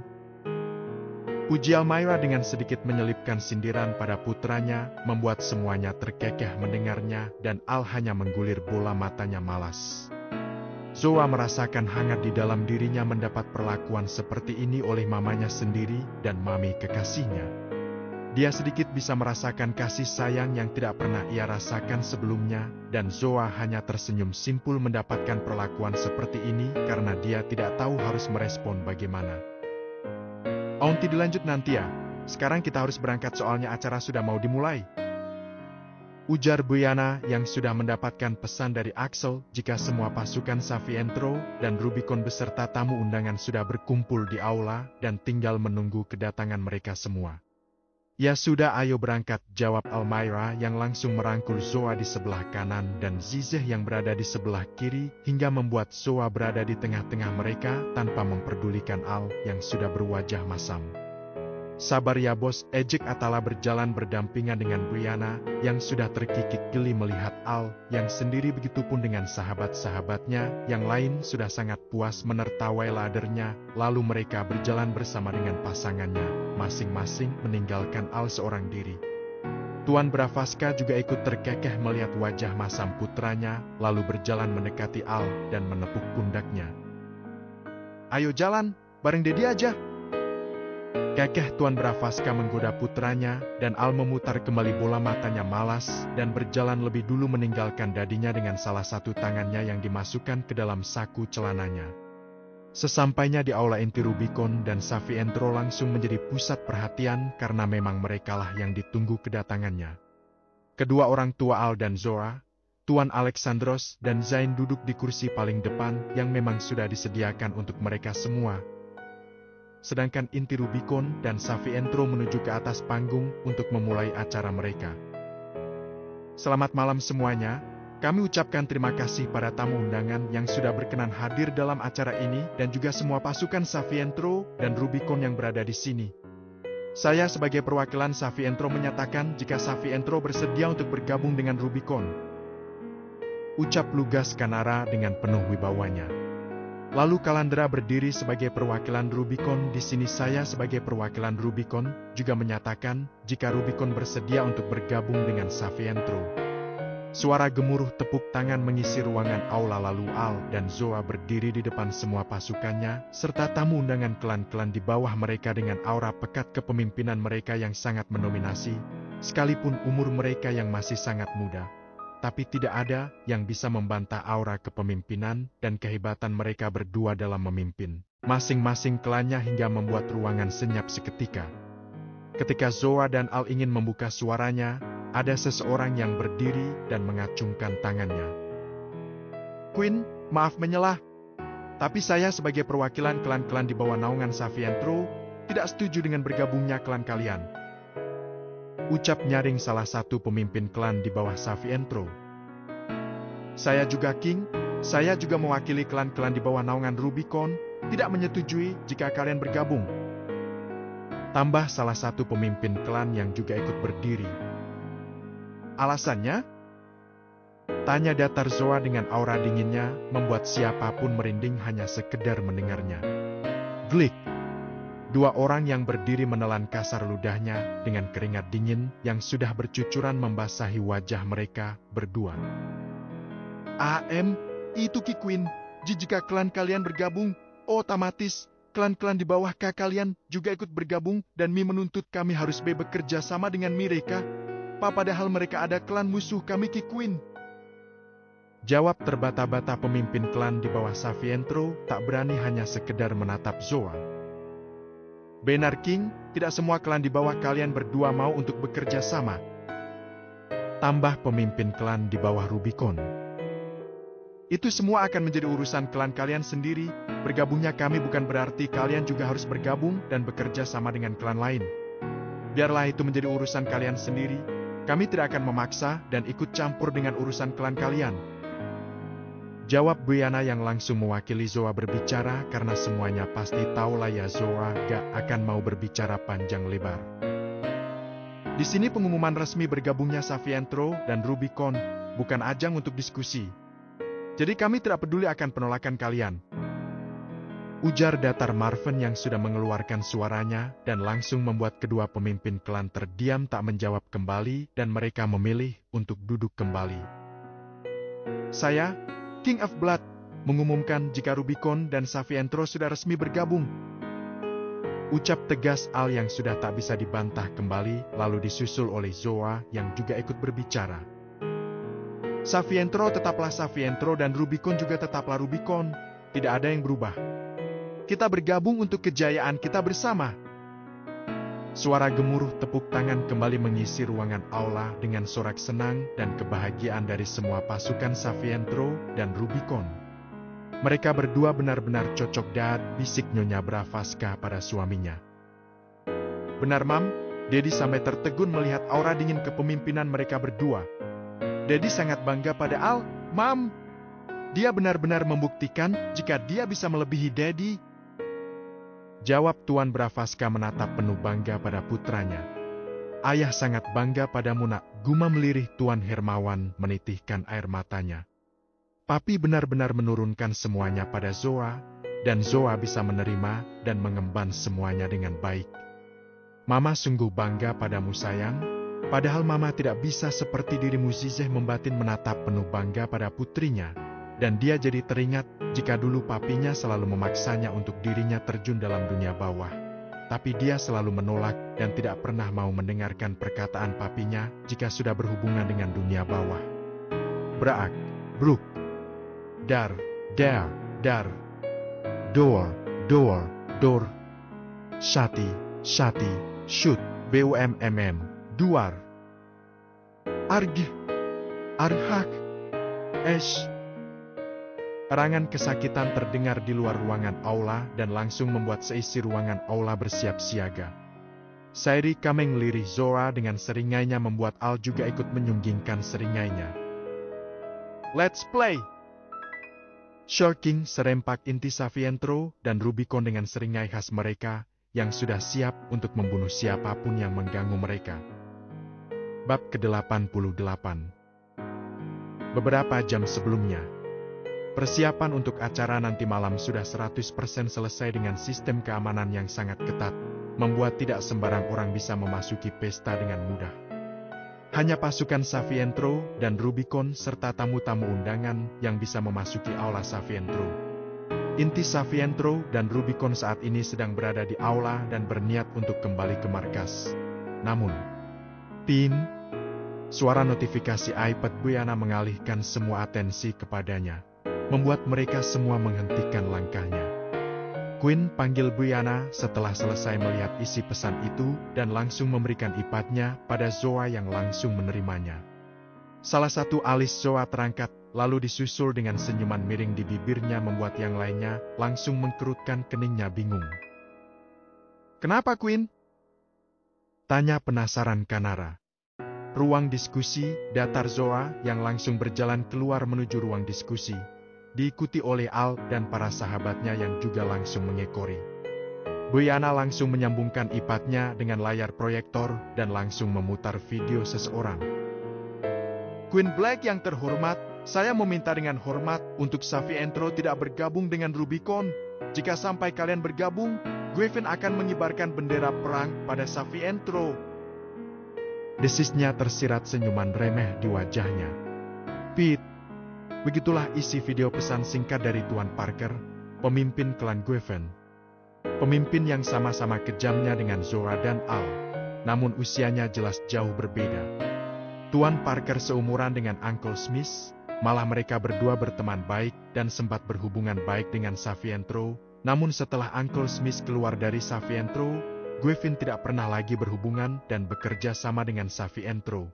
Puji Almaira dengan sedikit menyelipkan sindiran pada putranya, membuat semuanya terkekeh mendengarnya dan Al hanya menggulir bola matanya malas. Zoa merasakan hangat di dalam dirinya mendapat perlakuan seperti ini oleh mamanya sendiri dan Mami kekasihnya. Dia sedikit bisa merasakan kasih sayang yang tidak pernah ia rasakan sebelumnya, dan Zoa hanya tersenyum simpul mendapatkan perlakuan seperti ini karena dia tidak tahu harus merespon bagaimana. Onti dilanjut nanti ya, sekarang kita harus berangkat soalnya acara sudah mau dimulai. Ujar Buyana yang sudah mendapatkan pesan dari Axel jika semua pasukan Savientro dan Rubicon beserta tamu undangan sudah berkumpul di aula dan tinggal menunggu kedatangan mereka semua. Ya sudah, ayo berangkat, jawab Almaira yang langsung merangkul Zoa di sebelah kanan dan Zizeh yang berada di sebelah kiri hingga membuat Zoa berada di tengah-tengah mereka tanpa memperdulikan Al yang sudah berwajah masam. Sabar ya bos, ejek Atala berjalan berdampingan dengan Buyana yang sudah terkikik geli melihat Al yang sendiri, begitupun dengan sahabat-sahabatnya yang lain sudah sangat puas menertawai ladernya, lalu mereka berjalan bersama dengan pasangannya, masing-masing meninggalkan Al seorang diri. Tuan Bravaska juga ikut terkekeh melihat wajah masam putranya, lalu berjalan mendekati Al dan menepuk pundaknya. "Ayo jalan, bareng Dedi aja." Kekeh Tuan Bravaska menggoda putranya, dan Al memutar kembali bola matanya malas, dan berjalan lebih dulu meninggalkan dadinya dengan salah satu tangannya yang dimasukkan ke dalam saku celananya. Sesampainya di aula inti Rubicon dan Savientro langsung menjadi pusat perhatian karena memang merekalah yang ditunggu kedatangannya. Kedua orang tua Al dan Zoa, Tuan Alexandros dan Zain duduk di kursi paling depan yang memang sudah disediakan untuk mereka semua. Sedangkan inti Rubicon dan Savientro menuju ke atas panggung untuk memulai acara mereka. "Selamat malam semuanya. Kami ucapkan terima kasih pada tamu undangan yang sudah berkenan hadir dalam acara ini dan juga semua pasukan Savientro dan Rubicon yang berada di sini. Saya sebagai perwakilan Savientro menyatakan jika Savientro bersedia untuk bergabung dengan Rubicon," ucap Lugas Kanara dengan penuh wibawanya. Lalu Kalandra berdiri sebagai perwakilan Rubicon. "Di sini saya sebagai perwakilan Rubicon juga menyatakan jika Rubicon bersedia untuk bergabung dengan Savientro." Suara gemuruh tepuk tangan mengisi ruangan aula, lalu Al dan Zoa berdiri di depan semua pasukannya, serta tamu undangan klan-klan di bawah mereka dengan aura pekat kepemimpinan mereka yang sangat mendominasi, sekalipun umur mereka yang masih sangat muda. Tapi tidak ada yang bisa membantah aura kepemimpinan dan kehebatan mereka berdua dalam memimpin masing-masing klannya hingga membuat ruangan senyap seketika. Ketika Zoa dan Al ingin membuka suaranya, ada seseorang yang berdiri dan mengacungkan tangannya. "Queen, maaf menyelah. Tapi saya sebagai perwakilan klan-klan di bawah naungan Savientro, tidak setuju dengan bergabungnya klan kalian," ucap nyaring salah satu pemimpin klan di bawah Savientro. "Saya juga King, saya juga mewakili klan-klan di bawah naungan Rubicon, tidak menyetujui jika kalian bergabung," tambah salah satu pemimpin klan yang juga ikut berdiri. "Alasannya?" tanya datar Zoa dengan aura dinginnya, membuat siapapun merinding hanya sekedar mendengarnya. Glik! Dua orang yang berdiri menelan kasar ludahnya dengan keringat dingin yang sudah bercucuran membasahi wajah mereka berdua. Itu Ki Queen, jika klan kalian bergabung, otomatis klan-klan di bawah kalian juga ikut bergabung dan menuntut kami harus bekerja sama dengan mereka. Padahal mereka ada klan musuh kami Ki Queen," jawab terbata-bata pemimpin klan di bawah Savientro, tak berani hanya sekedar menatap Zoa. "Benar King, tidak semua klan di bawah kalian berdua mau untuk bekerja sama," tambah pemimpin klan di bawah Rubicon. "Itu semua akan menjadi urusan klan kalian sendiri. Bergabungnya kami bukan berarti kalian juga harus bergabung dan bekerja sama dengan klan lain. Biarlah itu menjadi urusan kalian sendiri. Kami tidak akan memaksa dan ikut campur dengan urusan klan kalian," jawab Buiana yang langsung mewakili Zoa berbicara karena semuanya pasti tahu lah ya Zoa gak akan mau berbicara panjang lebar. "Di sini pengumuman resmi bergabungnya Savientro dan Rubicon, bukan ajang untuk diskusi. Jadi kami tidak peduli akan penolakan kalian," ujar datar Marven yang sudah mengeluarkan suaranya dan langsung membuat kedua pemimpin klan terdiam tak menjawab kembali dan mereka memilih untuk duduk kembali. "Saya, King of Blood, mengumumkan jika Rubicon dan Savientro sudah resmi bergabung," ucap tegas Al yang sudah tak bisa dibantah kembali, lalu disusul oleh Zoa yang juga ikut berbicara. "Savientro tetaplah Savientro dan Rubicon juga tetaplah Rubicon. Tidak ada yang berubah. Kita bergabung untuk kejayaan kita bersama." Suara gemuruh tepuk tangan kembali mengisi ruangan aula dengan sorak senang dan kebahagiaan dari semua pasukan Savientro dan Rubicon. "Mereka berdua benar-benar cocok," bisik Nyonya Bravaska pada suaminya. "Benar Mam, Dedi sampai tertegun melihat aura dingin kepemimpinan mereka berdua. Dedi sangat bangga pada Al, Mam. Dia benar-benar membuktikan jika dia bisa melebihi Dedi," jawab Tuan Bravaska menatap penuh bangga pada putranya. "Ayah sangat bangga padamu nak," gumam lirih Tuan Hermawan menitihkan air matanya. Papi benar-benar menurunkan semuanya pada Zoa, dan Zoa bisa menerima dan mengemban semuanya dengan baik. "Mama sungguh bangga padamu sayang," Padahal Mama tidak bisa seperti dirimu Zizeh membatin menatap penuh bangga pada putrinya, dan dia jadi teringat jika dulu papinya selalu memaksanya untuk dirinya terjun dalam dunia bawah. Tapi dia selalu menolak dan tidak pernah mau mendengarkan perkataan papinya jika sudah berhubungan dengan dunia bawah. Braak, bruk, dar, dar, door, door, shati, shoot, bumm, duar, arg, arhak, esh. Erangan kesakitan terdengar di luar ruangan aula dan langsung membuat seisi ruangan aula bersiap siaga. Sairi Kameng lirih Zora dengan seringainya membuat Al juga ikut menyunggingkan seringainya. Let's play! Shirking serempak Inti Savientro dan Rubicon dengan seringai khas mereka yang sudah siap untuk membunuh siapapun yang mengganggu mereka. Bab ke-88. Beberapa jam sebelumnya, persiapan untuk acara nanti malam sudah 100% selesai dengan sistem keamanan yang sangat ketat, membuat tidak sembarang orang bisa memasuki pesta dengan mudah. Hanya pasukan Savientro dan Rubicon serta tamu-tamu undangan yang bisa memasuki aula Savientro. Inti Savientro dan Rubicon saat ini sedang berada di aula dan berniat untuk kembali ke markas. Namun, ping, suara notifikasi iPad Buyana mengalihkan semua atensi kepadanya, membuat mereka semua menghentikan langkahnya. Queen panggil Buyana setelah selesai melihat isi pesan itu dan langsung memberikan iPad-nya pada Zoa yang langsung menerimanya. Salah satu alis Zoa terangkat, lalu disusul dengan senyuman miring di bibirnya membuat yang lainnya langsung mengkerutkan keningnya bingung. "Kenapa, Queen?" tanya penasaran Kanara. Ruang diskusi, datar Zoa yang langsung berjalan keluar menuju ruang diskusi, diikuti oleh Al dan para sahabatnya yang juga langsung mengekori. Buyana langsung menyambungkan iPad-nya dengan layar proyektor dan langsung memutar video seseorang. "Queen Black yang terhormat, saya meminta dengan hormat untuk Savientro tidak bergabung dengan Rubicon. Jika sampai kalian bergabung, Gwevin akan mengibarkan bendera perang pada Savientro." Desisnya tersirat senyuman remeh di wajahnya. "Pete." Begitulah isi video pesan singkat dari Tuan Parker, pemimpin klan Gwevin. Pemimpin yang sama-sama kejamnya dengan Zora dan Al, namun usianya jelas jauh berbeda. Tuan Parker seumuran dengan Uncle Smith, malah mereka berdua berteman baik dan sempat berhubungan baik dengan Savientro, namun setelah Uncle Smith keluar dari Savientro, Gwevin tidak pernah lagi berhubungan dan bekerja sama dengan Savientro.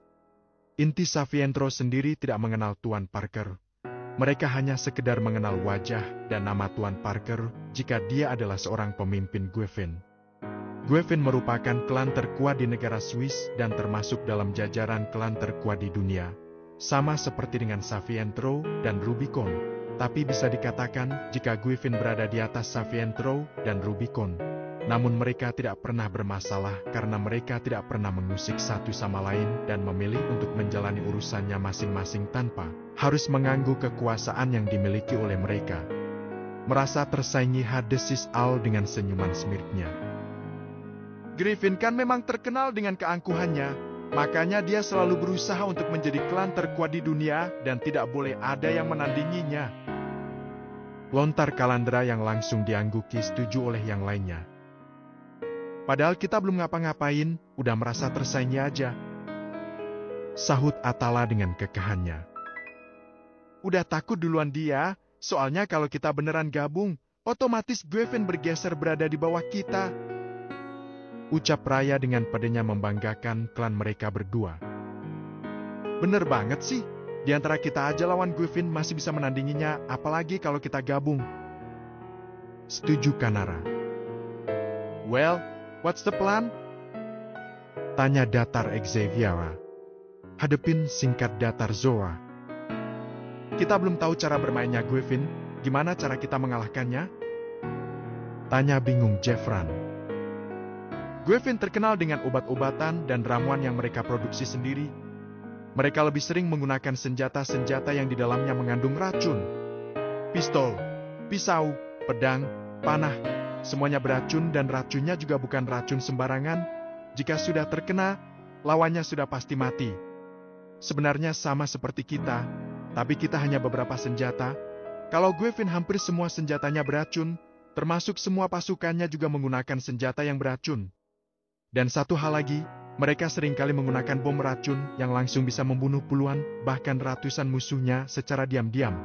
Inti Savientro sendiri tidak mengenal Tuan Parker. Mereka hanya sekedar mengenal wajah dan nama Tuan Parker jika dia adalah seorang pemimpin Gwevin. Gwevin merupakan klan terkuat di negara Swiss dan termasuk dalam jajaran klan terkuat di dunia, sama seperti dengan Savientro dan Rubicon, tapi bisa dikatakan jika Gwevin berada di atas Savientro dan Rubicon. Namun mereka tidak pernah bermasalah karena mereka tidak pernah mengusik satu sama lain dan memilih untuk menjalani urusannya masing-masing tanpa harus mengganggu kekuasaan yang dimiliki oleh mereka. Merasa tersaingi, hadesis Al dengan senyuman smirknya. "Griffin kan memang terkenal dengan keangkuhannya, makanya dia selalu berusaha untuk menjadi klan terkuat di dunia dan tidak boleh ada yang menandinginya." Lontar Kalandra yang langsung diangguki setuju oleh yang lainnya. "Padahal kita belum ngapa-ngapain, udah merasa tersaingi aja," sahut Atala dengan kekahannya. "Udah takut duluan dia, soalnya kalau kita beneran gabung, otomatis Gwevin bergeser berada di bawah kita," ucap Raya dengan pedenya membanggakan klan mereka berdua. "Bener banget sih, di antara kita aja lawan Gwevin masih bisa menandinginya, apalagi kalau kita gabung," setuju Kanara. "Well, what's the plan?" tanya datar Xaviera. Hadepin singkat datar Zoa. "Kita belum tahu cara bermainnya Gwevin, gimana cara kita mengalahkannya?" tanya bingung Jeffran. "Gwevin terkenal dengan obat-obatan dan ramuan yang mereka produksi sendiri. Mereka lebih sering menggunakan senjata-senjata yang di dalamnya mengandung racun. Pistol, pisau, pedang, panah, semuanya beracun dan racunnya juga bukan racun sembarangan. Jika sudah terkena, lawannya sudah pasti mati. Sebenarnya sama seperti kita, tapi kita hanya beberapa senjata. Kalau Gwevin hampir semua senjatanya beracun, termasuk semua pasukannya juga menggunakan senjata yang beracun. Dan satu hal lagi, mereka seringkali menggunakan bom racun yang langsung bisa membunuh puluhan, bahkan ratusan musuhnya secara diam-diam.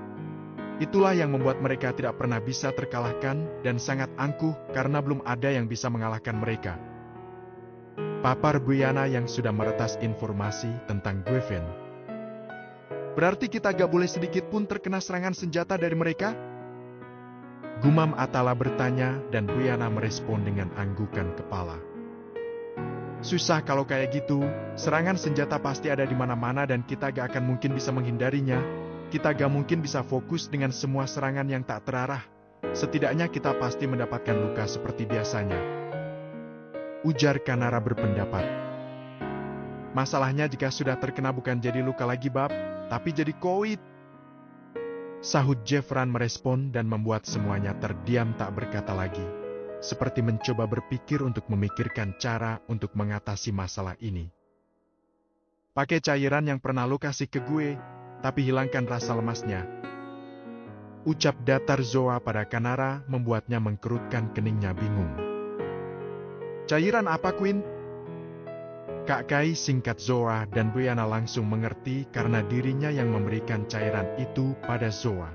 Itulah yang membuat mereka tidak pernah bisa terkalahkan dan sangat angkuh karena belum ada yang bisa mengalahkan mereka. Papar Buyana yang sudah meretas informasi tentang Gwevin. Berarti kita gak boleh sedikit pun terkena serangan senjata dari mereka? Gumam Atala bertanya dan Buyana merespon dengan anggukan kepala. Susah kalau kayak gitu, serangan senjata pasti ada di mana-mana dan kita gak akan mungkin bisa menghindarinya. Kita gak mungkin bisa fokus dengan semua serangan yang tak terarah. Setidaknya kita pasti mendapatkan luka seperti biasanya. Ujar Kanara berpendapat. Masalahnya jika sudah terkena bukan jadi luka lagi bab, tapi jadi COVID. Sahut Jeffran merespon dan membuat semuanya terdiam tak berkata lagi. Seperti mencoba berpikir untuk memikirkan cara untuk mengatasi masalah ini. Pakai cairan yang pernah lo kasih ke gue, tapi hilangkan rasa lemasnya. Ucap datar Zoa pada Kanara membuatnya mengkerutkan keningnya bingung. Cairan apa, Queen? Kak Kai singkat Zoa dan Buyana langsung mengerti karena dirinya yang memberikan cairan itu pada Zoa.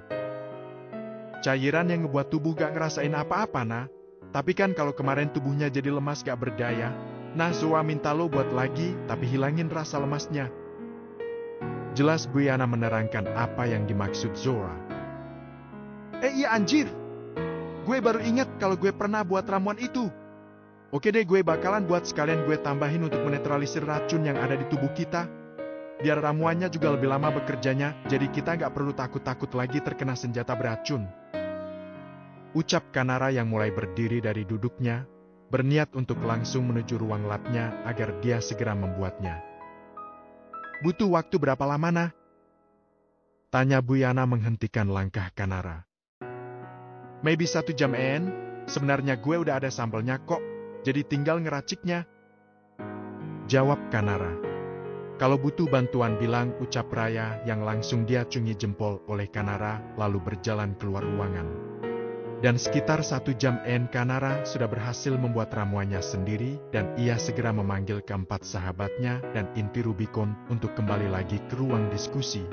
Cairan yang ngebuat tubuh gak ngerasain apa-apa, nah. Tapi kan kalau kemarin tubuhnya jadi lemas gak berdaya, nah Zoa minta lo buat lagi tapi hilangin rasa lemasnya. Jelas Buyana menerangkan apa yang dimaksud Zoa. Iya anjir, gue baru ingat kalau gue pernah buat ramuan itu. Oke deh, gue bakalan buat sekalian gue tambahin untuk menetralisir racun yang ada di tubuh kita. Biar ramuannya juga lebih lama bekerjanya, jadi kita gak perlu takut-takut lagi terkena senjata beracun. Ucap Kanara yang mulai berdiri dari duduknya, berniat untuk langsung menuju ruang labnya agar dia segera membuatnya. Butuh waktu berapa lama, nah? Tanya Buyana menghentikan langkah Kanara. Maybe 1 jam, En. Sebenarnya gue udah ada sampelnya kok, jadi tinggal ngeraciknya. Jawab Kanara. Kalau butuh bantuan bilang, ucap Raya yang langsung diacungi jempol oleh Kanara lalu berjalan keluar ruangan. Dan sekitar 1 jam Kanara sudah berhasil membuat ramuannya sendiri dan ia segera memanggil keempat sahabatnya dan inti Rubicon untuk kembali lagi ke ruang diskusi.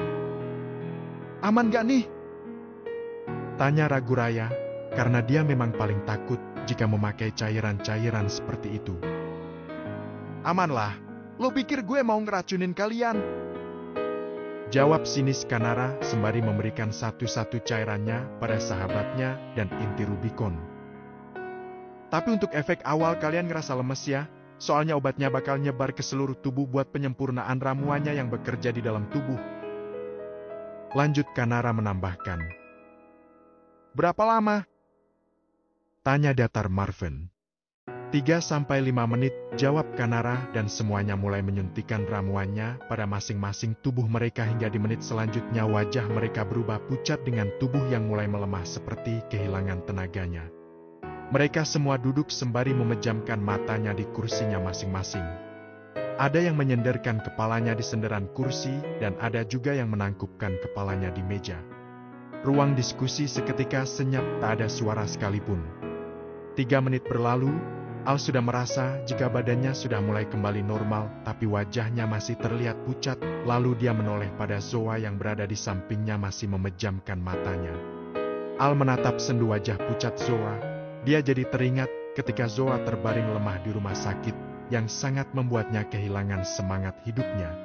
Aman gak nih? Tanya Ragu Raya, karena dia memang paling takut jika memakai cairan-cairan seperti itu. Aman lah, lo pikir gue mau ngeracunin kalian? Jawab sinis Kanara sembari memberikan satu-satu cairannya pada sahabatnya dan inti Rubicon. Tapi untuk efek awal kalian ngerasa lemes ya, soalnya obatnya bakal nyebar ke seluruh tubuh buat penyempurnaan ramuannya yang bekerja di dalam tubuh. Lanjut Kanara menambahkan. Berapa lama? Tanya datar Marvin. 3-5 menit, jawab Kanara dan semuanya mulai menyuntikkan ramuannya pada masing-masing tubuh mereka hingga di menit selanjutnya wajah mereka berubah pucat dengan tubuh yang mulai melemah seperti kehilangan tenaganya. Mereka semua duduk sembari memejamkan matanya di kursinya masing-masing. Ada yang menyenderkan kepalanya di senderan kursi dan ada juga yang menangkupkan kepalanya di meja. Ruang diskusi seketika senyap, tak ada suara sekalipun. 3 menit berlalu, Al sudah merasa jika badannya sudah mulai kembali normal, tapi wajahnya masih terlihat pucat, lalu dia menoleh pada Zoa yang berada di sampingnya masih memejamkan matanya. Al menatap sendu wajah pucat Zoa, dia jadi teringat ketika Zoa terbaring lemah di rumah sakit, yang sangat membuatnya kehilangan semangat hidupnya.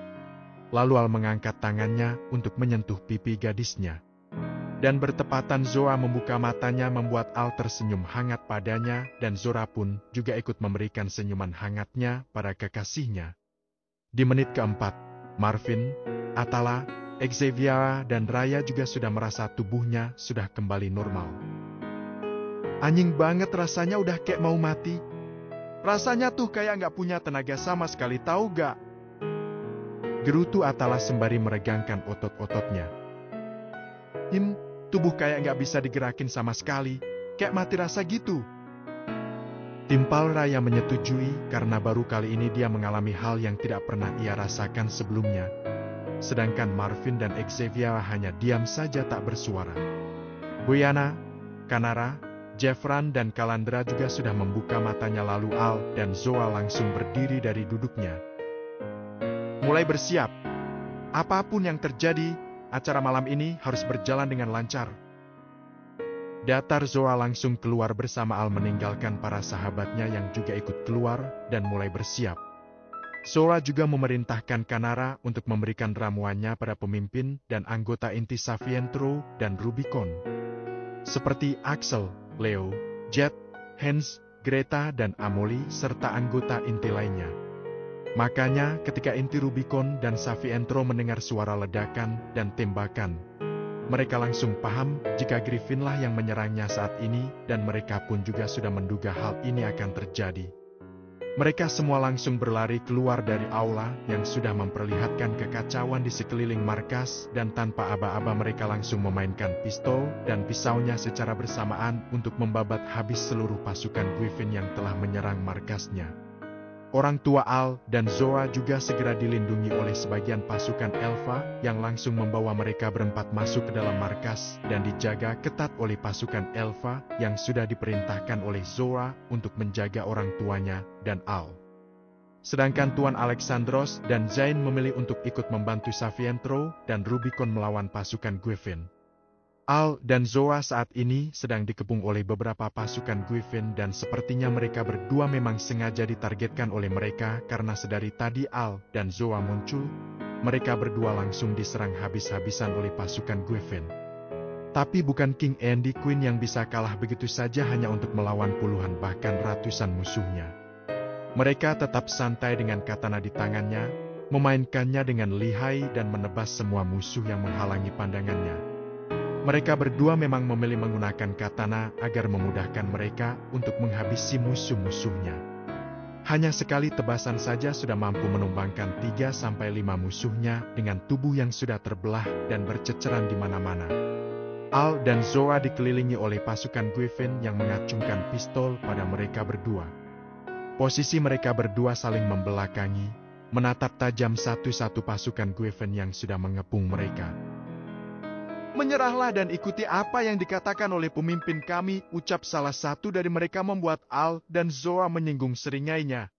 Lalu Al mengangkat tangannya untuk menyentuh pipi gadisnya. Dan bertepatan Zoa membuka matanya membuat Al tersenyum hangat padanya dan Zora pun juga ikut memberikan senyuman hangatnya pada kekasihnya. Di menit keempat, Marvin, Atala, Xavier dan Raya juga sudah merasa tubuhnya sudah kembali normal. Anjing banget rasanya, udah kayak mau mati. Rasanya tuh kayak gak punya tenaga sama sekali, tahu gak? Gerutu Atala sembari meregangkan otot-ototnya. Tubuh kayak gak bisa digerakin sama sekali, kayak mati rasa gitu. Timpal Raya menyetujui karena baru kali ini dia mengalami hal yang tidak pernah ia rasakan sebelumnya. Sedangkan Marvin dan Xavier hanya diam saja tak bersuara. Boyana, Kanara, Jeffran dan Kalandra juga sudah membuka matanya lalu Al dan Zoa langsung berdiri dari duduknya. Mulai bersiap. Apapun yang terjadi, acara malam ini harus berjalan dengan lancar. Datar Zoa langsung keluar bersama Al meninggalkan para sahabatnya yang juga ikut keluar dan mulai bersiap. Zoa juga memerintahkan Kanara untuk memberikan ramuannya pada pemimpin dan anggota inti Savientro dan Rubicon. Seperti Axel, Leo, Jet, Hans, Greta dan Amoli serta anggota inti lainnya. Makanya ketika inti Rubicon dan Savientro mendengar suara ledakan dan tembakan, mereka langsung paham jika Griffinlah yang menyerangnya saat ini dan mereka pun juga sudah menduga hal ini akan terjadi. Mereka semua langsung berlari keluar dari aula yang sudah memperlihatkan kekacauan di sekeliling markas dan tanpa aba-aba mereka langsung memainkan pistol dan pisaunya secara bersamaan untuk membabat habis seluruh pasukan Griffin yang telah menyerang markasnya. Orang tua Al dan Zoa juga segera dilindungi oleh sebagian pasukan Elva yang langsung membawa mereka berempat masuk ke dalam markas dan dijaga ketat oleh pasukan Elva yang sudah diperintahkan oleh Zoa untuk menjaga orang tuanya dan Al. Sedangkan Tuan Alexandros dan Zain memilih untuk ikut membantu Savientro dan Rubicon melawan pasukan Griffin. Al dan Zoa saat ini sedang dikepung oleh beberapa pasukan Griffin dan sepertinya mereka berdua memang sengaja ditargetkan oleh mereka karena sedari tadi Al dan Zoa muncul, mereka berdua langsung diserang habis-habisan oleh pasukan Griffin. Tapi bukan King Andy Queen yang bisa kalah begitu saja hanya untuk melawan puluhan bahkan ratusan musuhnya. Mereka tetap santai dengan katana di tangannya, memainkannya dengan lihai dan menebas semua musuh yang menghalangi pandangannya. Mereka berdua memang memilih menggunakan katana agar memudahkan mereka untuk menghabisi musuh-musuhnya. Hanya sekali tebasan saja sudah mampu menumbangkan 3-5 musuhnya dengan tubuh yang sudah terbelah dan berceceran di mana-mana. Al dan Zoa dikelilingi oleh pasukan Griffin yang mengacungkan pistol pada mereka berdua. Posisi mereka berdua saling membelakangi, menatap tajam satu-satu pasukan Griffin yang sudah mengepung mereka. Menyerahlah dan ikuti apa yang dikatakan oleh pemimpin kami, ucap salah satu dari mereka membuat Al dan Zoa menyinggung seringainya.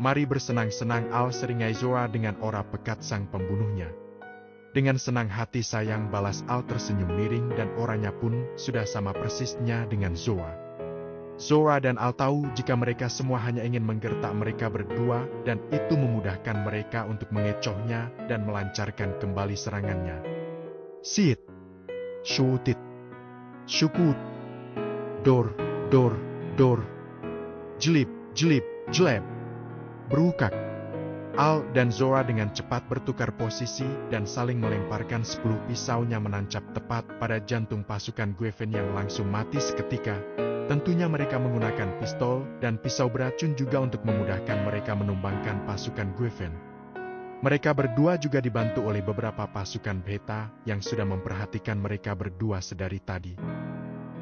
Mari bersenang-senang, Al seringai Zoa dengan ora pekat sang pembunuhnya. Dengan senang hati sayang, balas Al tersenyum miring dan oranya pun sudah sama persisnya dengan Zoa. Zoa dan Al tahu jika mereka semua hanya ingin menggertak mereka berdua dan itu memudahkan mereka untuk mengecohnya dan melancarkan kembali serangannya. Sit, syutit, syukut, dor, dor, dor, jelip, jelip, jelep, berukak. Al dan Zoa dengan cepat bertukar posisi dan saling melemparkan 10 pisaunya menancap tepat pada jantung pasukan Griffin yang langsung mati seketika. Tentunya mereka menggunakan pistol dan pisau beracun juga untuk memudahkan mereka menumbangkan pasukan Griffin. Mereka berdua juga dibantu oleh beberapa pasukan Beta yang sudah memperhatikan mereka berdua sedari tadi.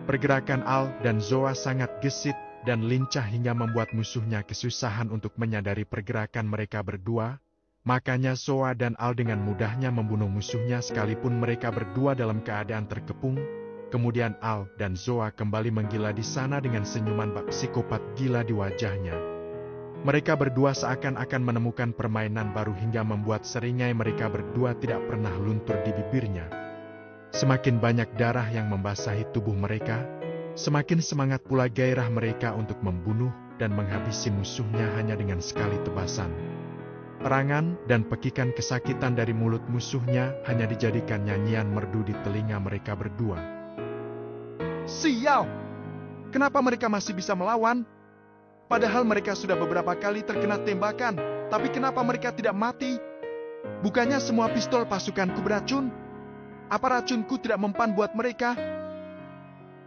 Pergerakan Al dan Zoa sangat gesit dan lincah hingga membuat musuhnya kesusahan untuk menyadari pergerakan mereka berdua, makanya Zoa dan Al dengan mudahnya membunuh musuhnya sekalipun mereka berdua dalam keadaan terkepung. Kemudian Al dan Zoa kembali menggila di sana dengan senyuman bak psikopat gila di wajahnya. Mereka berdua seakan-akan menemukan permainan baru hingga membuat seringai mereka berdua tidak pernah luntur di bibirnya. Semakin banyak darah yang membasahi tubuh mereka, semakin semangat pula gairah mereka untuk membunuh dan menghabisi musuhnya hanya dengan sekali tebasan. Erangan dan pekikan kesakitan dari mulut musuhnya hanya dijadikan nyanyian merdu di telinga mereka berdua. Sial! Kenapa mereka masih bisa melawan? Padahal mereka sudah beberapa kali terkena tembakan, tapi kenapa mereka tidak mati? Bukannya semua pistol pasukanku beracun? Apa racunku tidak mempan buat mereka?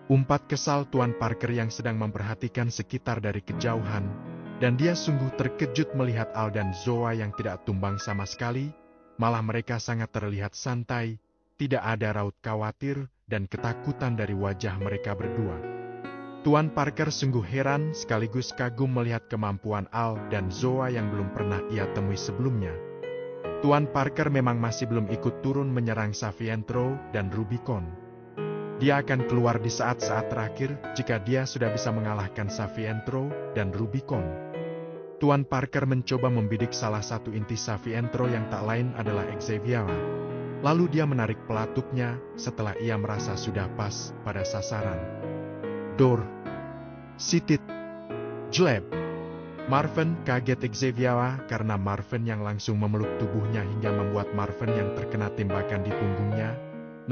Umpat kesal Tuan Parker yang sedang memperhatikan sekitar dari kejauhan, dan dia sungguh terkejut melihat Al dan Zoa yang tidak tumbang sama sekali, malah mereka sangat terlihat santai, tidak ada raut khawatir dan ketakutan dari wajah mereka berdua. Tuan Parker sungguh heran sekaligus kagum melihat kemampuan Al dan Zoa yang belum pernah ia temui sebelumnya. Tuan Parker memang masih belum ikut turun menyerang Savientro dan Rubicon. Dia akan keluar di saat-saat terakhir jika dia sudah bisa mengalahkan Savientro dan Rubicon. Tuan Parker mencoba membidik salah satu inti Savientro yang tak lain adalah Xavier. Lalu dia menarik pelatuknya setelah ia merasa sudah pas pada sasaran. Dor. Sitit. Jleb. Marvin kaget Xavier karena Marvin yang langsung memeluk tubuhnya hingga membuat Marvin yang terkena tembakan di punggungnya.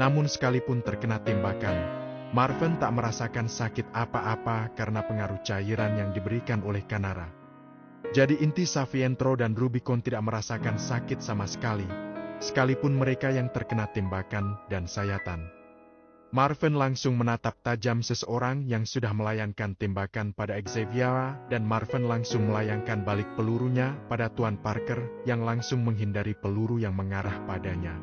Namun sekalipun terkena tembakan, Marvin tak merasakan sakit apa-apa karena pengaruh cairan yang diberikan oleh Kanara. Jadi inti Savientro dan Rubicon tidak merasakan sakit sama sekali, sekalipun mereka yang terkena tembakan dan sayatan. Marvin langsung menatap tajam seseorang yang sudah melayangkan tembakan pada Xavier dan Marvin langsung melayangkan balik pelurunya pada Tuan Parker yang langsung menghindari peluru yang mengarah padanya.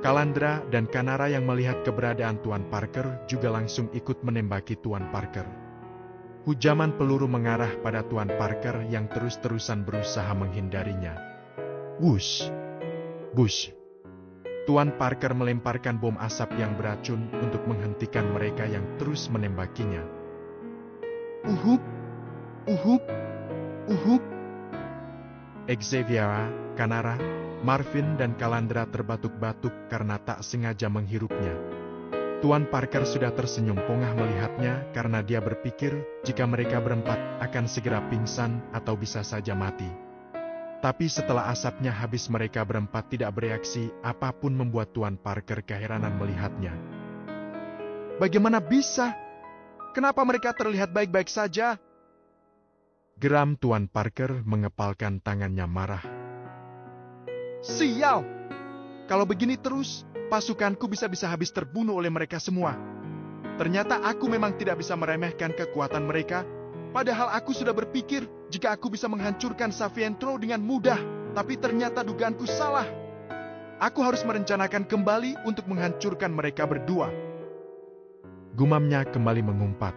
Calandra dan Kanara yang melihat keberadaan Tuan Parker juga langsung ikut menembaki Tuan Parker. Hujaman peluru mengarah pada Tuan Parker yang terus-terusan berusaha menghindarinya. Wush! Bush! Tuan Parker melemparkan bom asap yang beracun untuk menghentikan mereka yang terus menembakinya. Uhup! Uhup! Uhup! Xavier, Kanara, Marvin dan Calandra terbatuk-batuk karena tak sengaja menghirupnya. Tuan Parker sudah tersenyum pongah melihatnya karena dia berpikir jika mereka berempat akan segera pingsan atau bisa saja mati. Tapi setelah asapnya habis mereka berempat tidak bereaksi apapun membuat Tuan Parker keheranan melihatnya. Bagaimana bisa? Kenapa mereka terlihat baik-baik saja? Geram Tuan Parker mengepalkan tangannya marah. Sial! Kalau begini terus, pasukanku bisa-bisa habis terbunuh oleh mereka semua. Ternyata aku memang tidak bisa meremehkan kekuatan mereka, padahal aku sudah berpikir jika aku bisa menghancurkan Savientro dengan mudah, tapi ternyata dugaanku salah. Aku harus merencanakan kembali untuk menghancurkan mereka berdua. Gumamnya kembali mengumpat.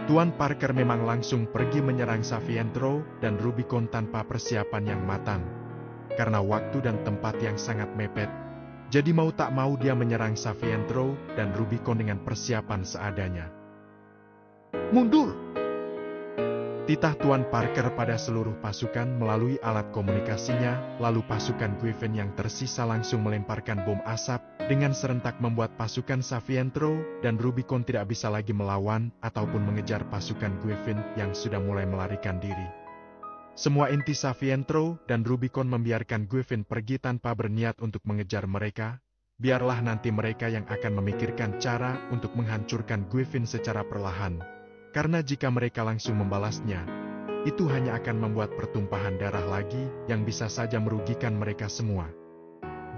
Tuan Parker memang langsung pergi menyerang Savientro dan Rubicon tanpa persiapan yang matang. Karena waktu dan tempat yang sangat mepet, jadi mau tak mau dia menyerang Savientro dan Rubicon dengan persiapan seadanya. Mundur! Titah Tuan Parker pada seluruh pasukan melalui alat komunikasinya, lalu pasukan Griffin yang tersisa langsung melemparkan bom asap, dengan serentak membuat pasukan Savientro dan Rubicon tidak bisa lagi melawan ataupun mengejar pasukan Griffin yang sudah mulai melarikan diri. Semua inti Savientro dan Rubicon membiarkan Griffin pergi tanpa berniat untuk mengejar mereka. Biarlah nanti mereka yang akan memikirkan cara untuk menghancurkan Griffin secara perlahan. Karena jika mereka langsung membalasnya, itu hanya akan membuat pertumpahan darah lagi yang bisa saja merugikan mereka semua.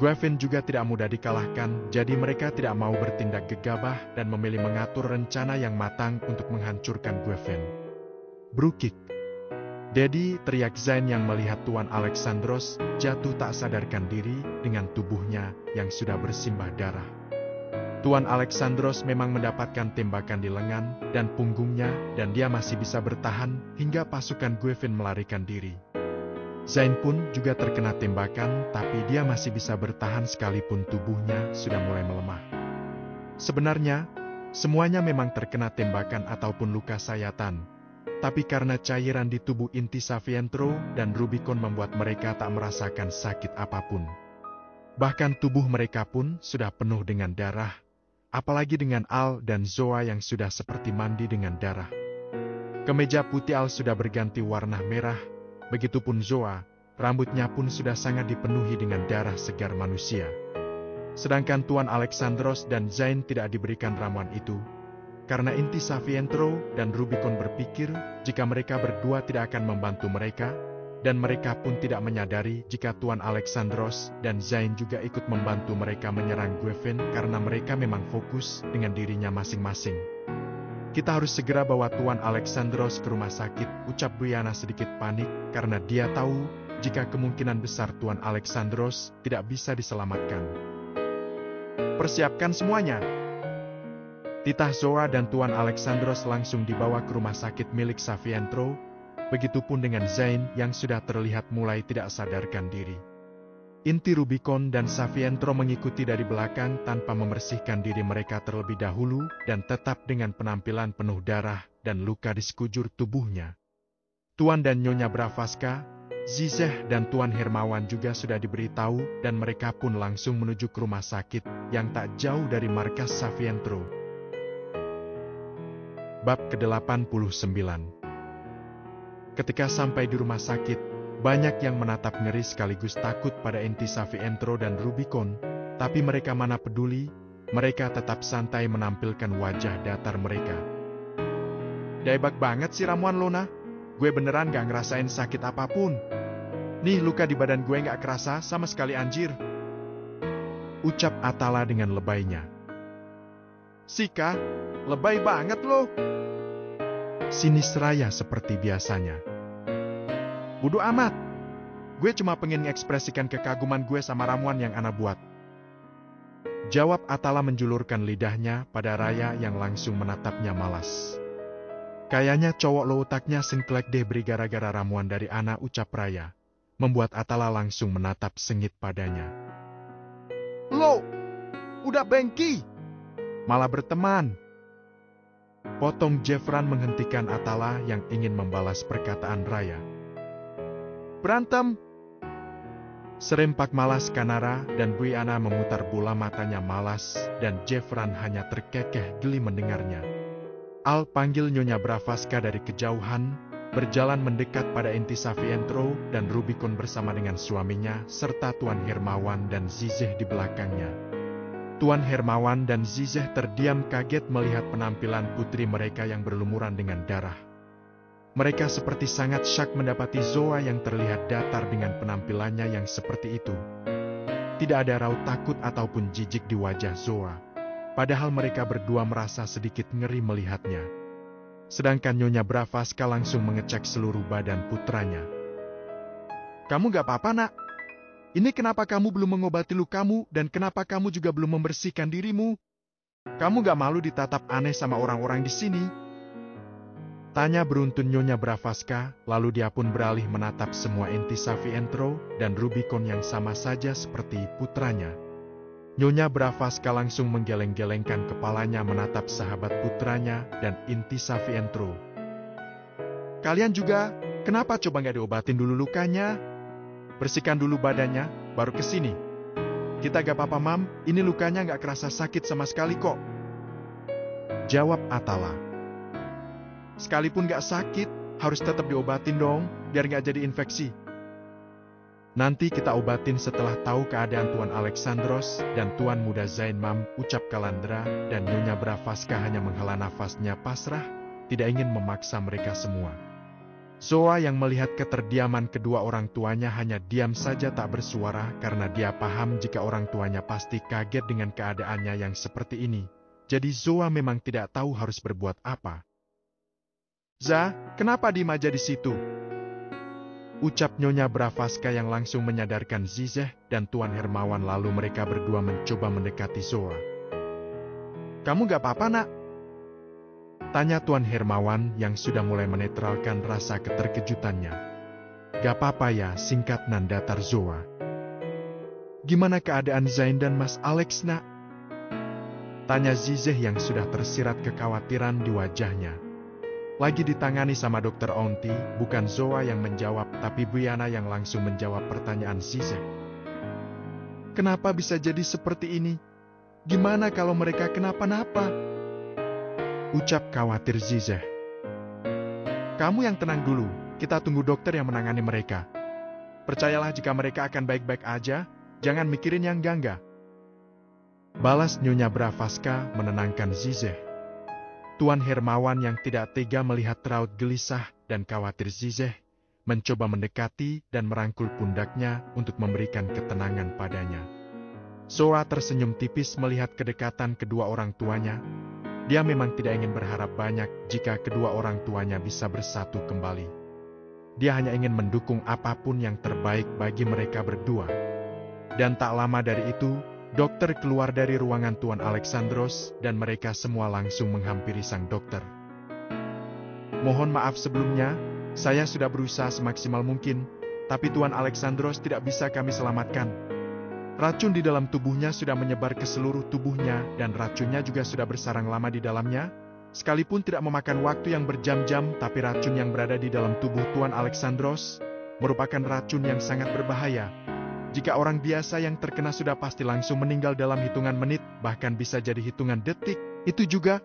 Griffin juga tidak mudah dikalahkan, jadi mereka tidak mau bertindak gegabah dan memilih mengatur rencana yang matang untuk menghancurkan Griffin. Brukik! Dedi, teriak Zain yang melihat Tuan Alexandros jatuh tak sadarkan diri dengan tubuhnya yang sudah bersimbah darah. Tuan Alexandros memang mendapatkan tembakan di lengan dan punggungnya dan dia masih bisa bertahan hingga pasukan Griffin melarikan diri. Zain pun juga terkena tembakan tapi dia masih bisa bertahan sekalipun tubuhnya sudah mulai melemah. Sebenarnya, semuanya memang terkena tembakan ataupun luka sayatan. Tapi karena cairan di tubuh inti Savientro dan Rubicon membuat mereka tak merasakan sakit apapun. Bahkan tubuh mereka pun sudah penuh dengan darah, apalagi dengan Al dan Zoa yang sudah seperti mandi dengan darah. Kemeja putih Al sudah berganti warna merah, begitupun Zoa, rambutnya pun sudah sangat dipenuhi dengan darah segar manusia. Sedangkan Tuan Alexandros dan Zain tidak diberikan ramuan itu, karena inti Savientro dan Rubicon berpikir jika mereka berdua tidak akan membantu mereka, dan mereka pun tidak menyadari jika Tuan Alexandros dan Zain juga ikut membantu mereka menyerang Griffin karena mereka memang fokus dengan dirinya masing-masing. Kita harus segera bawa Tuan Alexandros ke rumah sakit, ucap Brianna sedikit panik karena dia tahu jika kemungkinan besar Tuan Alexandros tidak bisa diselamatkan. Persiapkan semuanya. Titah Zoa dan Tuan Alexandros langsung dibawa ke rumah sakit milik Savientro, begitupun dengan Zain yang sudah terlihat mulai tidak sadarkan diri. Inti Rubicon dan Savientro mengikuti dari belakang tanpa membersihkan diri mereka terlebih dahulu dan tetap dengan penampilan penuh darah dan luka di sekujur tubuhnya. Tuan dan Nyonya Bravaska, Zizeh dan Tuan Hermawan juga sudah diberitahu dan mereka pun langsung menuju ke rumah sakit yang tak jauh dari markas Savientro. Bab ke-89. Ketika sampai di rumah sakit, banyak yang menatap ngeri sekaligus takut pada inti Savientro dan Rubicon, tapi mereka mana peduli, mereka tetap santai menampilkan wajah datar mereka. Daebak banget sih ramuan Lona, gue beneran gak ngerasain sakit apapun. Nih luka di badan gue gak kerasa sama sekali anjir. Ucap Atala dengan lebaynya. Sika, lebay banget lo. Sinis Raya seperti biasanya. Bodoh amat. Gue cuma pengen mengekspresikan kekaguman gue sama ramuan yang Ana buat. Jawab Atala menjulurkan lidahnya pada Raya yang langsung menatapnya malas. Kayaknya cowok lo otaknya sengklek deh beri gara-gara ramuan dari Ana, ucap Raya. Membuat Atala langsung menatap sengit padanya. Lo, udah bengki. Malah berteman. Potong Jeffran menghentikan Atala yang ingin membalas perkataan Raya. Berantem. Serempak malas Kanara dan Buiana memutar bola matanya malas dan Jeffran hanya terkekeh geli mendengarnya. Al panggil Nyonya Bravaska dari kejauhan, berjalan mendekat pada inti Savientro dan Rubicon bersama dengan suaminya serta Tuan Hermawan dan Zizeh di belakangnya. Tuan Hermawan dan Zizeh terdiam kaget melihat penampilan putri mereka yang berlumuran dengan darah. Mereka seperti sangat syak mendapati Zoa yang terlihat datar dengan penampilannya yang seperti itu. Tidak ada raut takut ataupun jijik di wajah Zoa, padahal mereka berdua merasa sedikit ngeri melihatnya. Sedangkan Nyonya Bravaska langsung mengecek seluruh badan putranya. Kamu gak apa-apa, nak? Ini kenapa kamu belum mengobati lukamu dan kenapa kamu juga belum membersihkan dirimu? Kamu gak malu ditatap aneh sama orang-orang di sini? Tanya beruntun Nyonya Bravaska, lalu dia pun beralih menatap semua inti Savientro dan Rubicon yang sama saja seperti putranya. Nyonya Bravaska langsung menggeleng-gelengkan kepalanya menatap sahabat putranya dan inti Savientro. Kalian juga, kenapa coba gak diobatin dulu lukanya? Bersihkan dulu badannya, baru kesini. Kita gak apa-apa, Mam, ini lukanya gak kerasa sakit sama sekali kok. Jawab Atala. Sekalipun gak sakit, harus tetap diobatin dong, biar gak jadi infeksi. Nanti kita obatin setelah tahu keadaan Tuan Alexandros dan Tuan Muda Zain, Mam, ucap Kalandra, dan Nyonya Bravaska hanya menghela nafasnya pasrah, tidak ingin memaksa mereka semua. Zoa yang melihat keterdiaman kedua orang tuanya hanya diam saja tak bersuara karena dia paham jika orang tuanya pasti kaget dengan keadaannya yang seperti ini. Jadi Zoa memang tidak tahu harus berbuat apa. Za, kenapa diem aja di situ? Ucap Nyonya Bravaska yang langsung menyadarkan Zizeh dan Tuan Hermawan, lalu mereka berdua mencoba mendekati Zoa. Kamu gak apa-apa, nak? Tanya Tuan Hermawan yang sudah mulai menetralkan rasa keterkejutannya. Gak apa-apa ya, singkat nan datar Zoa. Gimana keadaan Zain dan Mas Alex, nak? Tanya Zizeh yang sudah tersirat kekhawatiran di wajahnya. Lagi ditangani sama Dokter Onti, bukan Zoa yang menjawab, tapi Buiana yang langsung menjawab pertanyaan Zizeh. Kenapa bisa jadi seperti ini? Gimana kalau mereka kenapa-napa? Ucap khawatir Zizeh. Kamu yang tenang dulu, kita tunggu dokter yang menangani mereka. Percayalah jika mereka akan baik-baik aja, jangan mikirin yang enggak-enggak. Balas Nyonya Bravaska menenangkan Zizeh. Tuan Hermawan yang tidak tega melihat raut gelisah dan khawatir Zizeh, mencoba mendekati dan merangkul pundaknya untuk memberikan ketenangan padanya. Zoa tersenyum tipis melihat kedekatan kedua orang tuanya. Dia memang tidak ingin berharap banyak jika kedua orang tuanya bisa bersatu kembali. Dia hanya ingin mendukung apapun yang terbaik bagi mereka berdua. Dan tak lama dari itu, Dokter keluar dari ruangan Tuan Alexandros dan mereka semua langsung menghampiri sang dokter. Mohon maaf sebelumnya, saya sudah berusaha semaksimal mungkin, tapi Tuan Alexandros tidak bisa kami selamatkan. Racun di dalam tubuhnya sudah menyebar ke seluruh tubuhnya dan racunnya juga sudah bersarang lama di dalamnya. Sekalipun tidak memakan waktu yang berjam-jam, tapi racun yang berada di dalam tubuh Tuan Alexandros merupakan racun yang sangat berbahaya. Jika orang biasa yang terkena sudah pasti langsung meninggal dalam hitungan menit, bahkan bisa jadi hitungan detik. Itu juga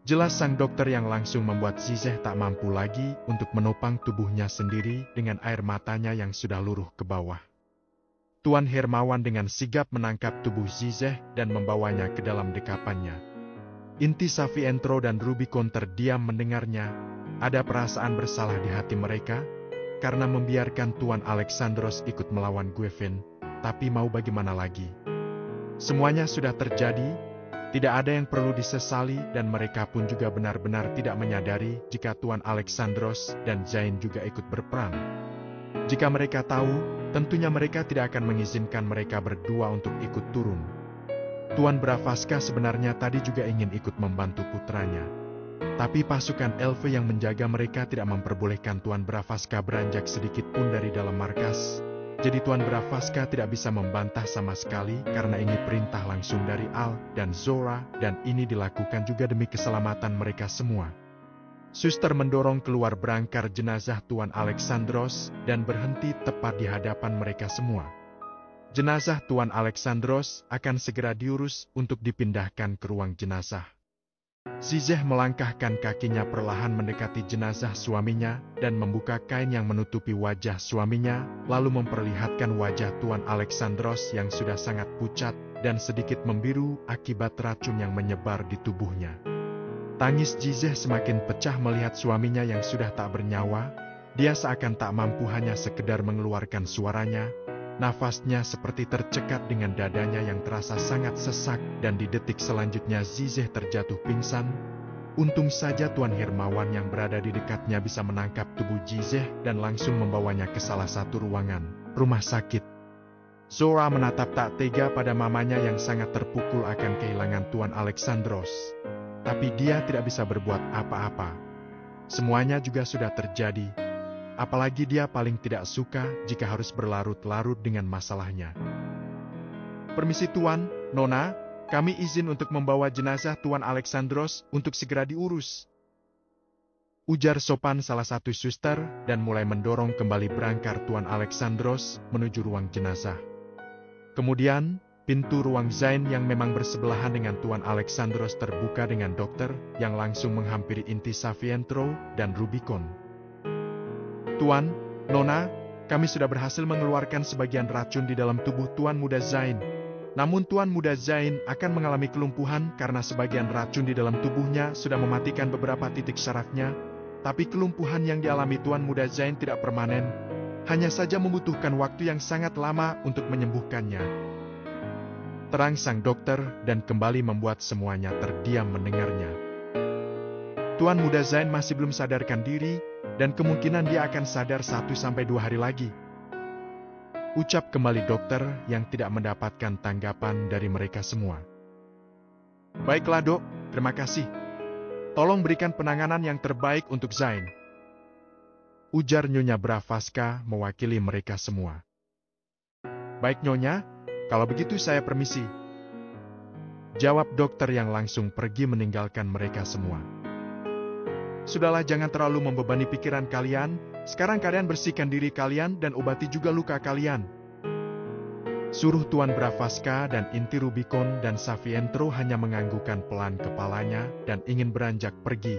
jelas sang dokter yang langsung membuat Zizeh tak mampu lagi untuk menopang tubuhnya sendiri dengan air matanya yang sudah luruh ke bawah. Tuan Hermawan dengan sigap menangkap tubuh Zizeh dan membawanya ke dalam dekapannya. Inti Savientro dan Rubicon terdiam mendengarnya. Ada perasaan bersalah di hati mereka karena membiarkan Tuan Alexandros ikut melawan Guevin, tapi mau bagaimana lagi? Semuanya sudah terjadi, tidak ada yang perlu disesali dan mereka pun juga benar-benar tidak menyadari jika Tuan Alexandros dan Zain juga ikut berperang. Jika mereka tahu, tentunya mereka tidak akan mengizinkan mereka berdua untuk ikut turun. Tuan Bravaska sebenarnya tadi juga ingin ikut membantu putranya. Tapi pasukan Elfe yang menjaga mereka tidak memperbolehkan Tuan Bravaska beranjak sedikit pun dari dalam markas. Jadi Tuan Bravaska tidak bisa membantah sama sekali karena ini perintah langsung dari Al dan Zora dan ini dilakukan juga demi keselamatan mereka semua. Suster mendorong keluar berangkar jenazah Tuan Alexandros dan berhenti tepat di hadapan mereka semua. Jenazah Tuan Alexandros akan segera diurus untuk dipindahkan ke ruang jenazah. Zizeh melangkahkan kakinya perlahan mendekati jenazah suaminya dan membuka kain yang menutupi wajah suaminya, lalu memperlihatkan wajah Tuan Alexandros yang sudah sangat pucat dan sedikit membiru akibat racun yang menyebar di tubuhnya. Tangis Zizeh semakin pecah melihat suaminya yang sudah tak bernyawa. Dia seakan tak mampu hanya sekedar mengeluarkan suaranya. Nafasnya seperti tercekat dengan dadanya yang terasa sangat sesak dan di detik selanjutnya Zizeh terjatuh pingsan. Untung saja Tuan Hermawan yang berada di dekatnya bisa menangkap tubuh Zizeh dan langsung membawanya ke salah satu ruangan rumah sakit. Zora menatap tak tega pada mamanya yang sangat terpukul akan kehilangan Tuan Alexandros. Tapi dia tidak bisa berbuat apa-apa. Semuanya juga sudah terjadi. Apalagi dia paling tidak suka jika harus berlarut-larut dengan masalahnya. Permisi Tuan, Nona, kami izin untuk membawa jenazah Tuan Alexandros untuk segera diurus. Ujar sopan salah satu suster dan mulai mendorong kembali berangkar Tuan Alexandros menuju ruang jenazah. Kemudian, pintu ruang Zain yang memang bersebelahan dengan Tuan Alexandros terbuka dengan dokter yang langsung menghampiri inti Savientro dan Rubicon. Tuan, Nona, kami sudah berhasil mengeluarkan sebagian racun di dalam tubuh Tuan Muda Zain. Namun Tuan Muda Zain akan mengalami kelumpuhan karena sebagian racun di dalam tubuhnya sudah mematikan beberapa titik syarafnya. Tapi kelumpuhan yang dialami Tuan Muda Zain tidak permanen, hanya saja membutuhkan waktu yang sangat lama untuk menyembuhkannya. Terang sang dokter dan kembali membuat semuanya terdiam mendengarnya. Tuan Muda Zain masih belum sadarkan diri, dan kemungkinan dia akan sadar 1-2 hari lagi. Ucap kembali dokter yang tidak mendapatkan tanggapan dari mereka semua. Baiklah dok, terima kasih. Tolong berikan penanganan yang terbaik untuk Zain. Ujar Nyonya Bravaska mewakili mereka semua. Baik Nyonya, kalau begitu saya permisi. Jawab dokter yang langsung pergi meninggalkan mereka semua. Sudahlah, jangan terlalu membebani pikiran kalian. Sekarang kalian bersihkan diri kalian dan obati juga luka kalian. Suruh Tuan Bravaska dan inti Rubicon dan Savientro hanya menganggukkan pelan kepalanya dan ingin beranjak pergi.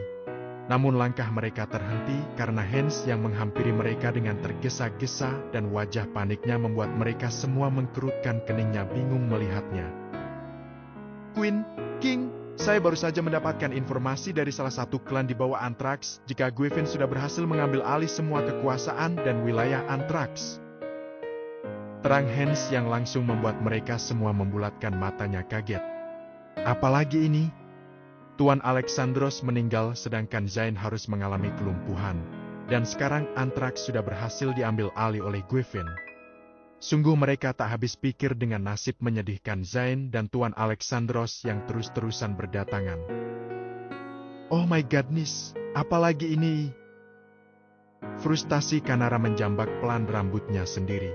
Namun langkah mereka terhenti karena Hans yang menghampiri mereka dengan tergesa-gesa dan wajah paniknya membuat mereka semua mengkerutkan keningnya bingung melihatnya. Queen, King, saya baru saja mendapatkan informasi dari salah satu klan di bawah Anthrax jika Guevin sudah berhasil mengambil alih semua kekuasaan dan wilayah Anthrax. Terang Hans yang langsung membuat mereka semua membulatkan matanya kaget. Apalagi ini? Tuan Alexandros meninggal sedangkan Zain harus mengalami kelumpuhan. Dan sekarang Anthrax sudah berhasil diambil alih oleh Guevin. Sungguh mereka tak habis pikir dengan nasib menyedihkan Zain dan Tuan Alexandros yang terus-terusan berdatangan. Oh my goodness, apalagi ini? Frustasi Kanara menjambak pelan rambutnya sendiri.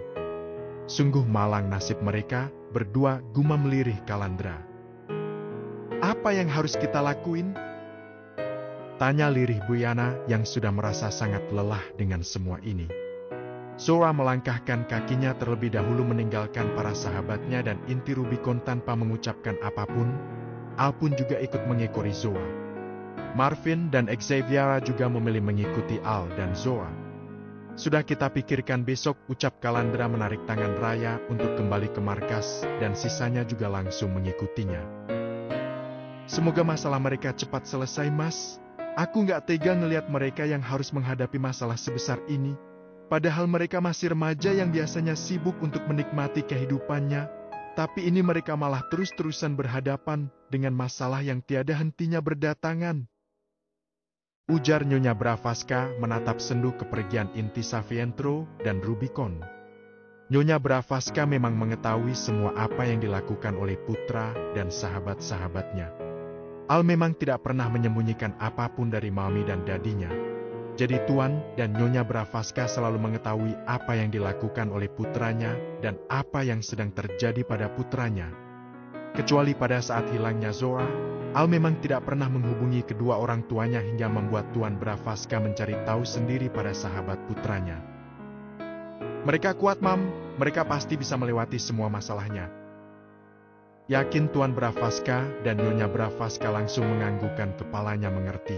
Sungguh malang nasib mereka, berdua, gumam lirih Kalandra. Apa yang harus kita lakuin? Tanya lirih Buyana yang sudah merasa sangat lelah dengan semua ini. Zora melangkahkan kakinya terlebih dahulu meninggalkan para sahabatnya dan inti Rubicon tanpa mengucapkan apapun. Al pun juga ikut mengekori Zora. Marvin dan Xavier juga memilih mengikuti Al dan Zora. Sudah kita pikirkan besok, ucap Kalandra menarik tangan Raya untuk kembali ke markas dan sisanya juga langsung mengikutinya. Semoga masalah mereka cepat selesai, Mas. Aku nggak tega ngelihat mereka yang harus menghadapi masalah sebesar ini. Padahal mereka masih remaja yang biasanya sibuk untuk menikmati kehidupannya, tapi ini mereka malah terus-terusan berhadapan dengan masalah yang tiada hentinya berdatangan. Ujar Nyonya Blavatsky menatap sendu kepergian inti Savientro dan Rubicon. Nyonya Blavatsky memang mengetahui semua apa yang dilakukan oleh putra dan sahabat-sahabatnya. Al memang tidak pernah menyembunyikan apapun dari Mami dan dadinya. Jadi Tuan dan Nyonya Blavatsky selalu mengetahui apa yang dilakukan oleh putranya dan apa yang sedang terjadi pada putranya. Kecuali pada saat hilangnya Zora, Al memang tidak pernah menghubungi kedua orang tuanya hingga membuat Tuan Blavatsky mencari tahu sendiri pada sahabat putranya. Mereka kuat, Mam. Mereka pasti bisa melewati semua masalahnya. Yakin Tuan Blavatsky dan Nyonya Blavatsky langsung menganggukkan kepalanya mengerti.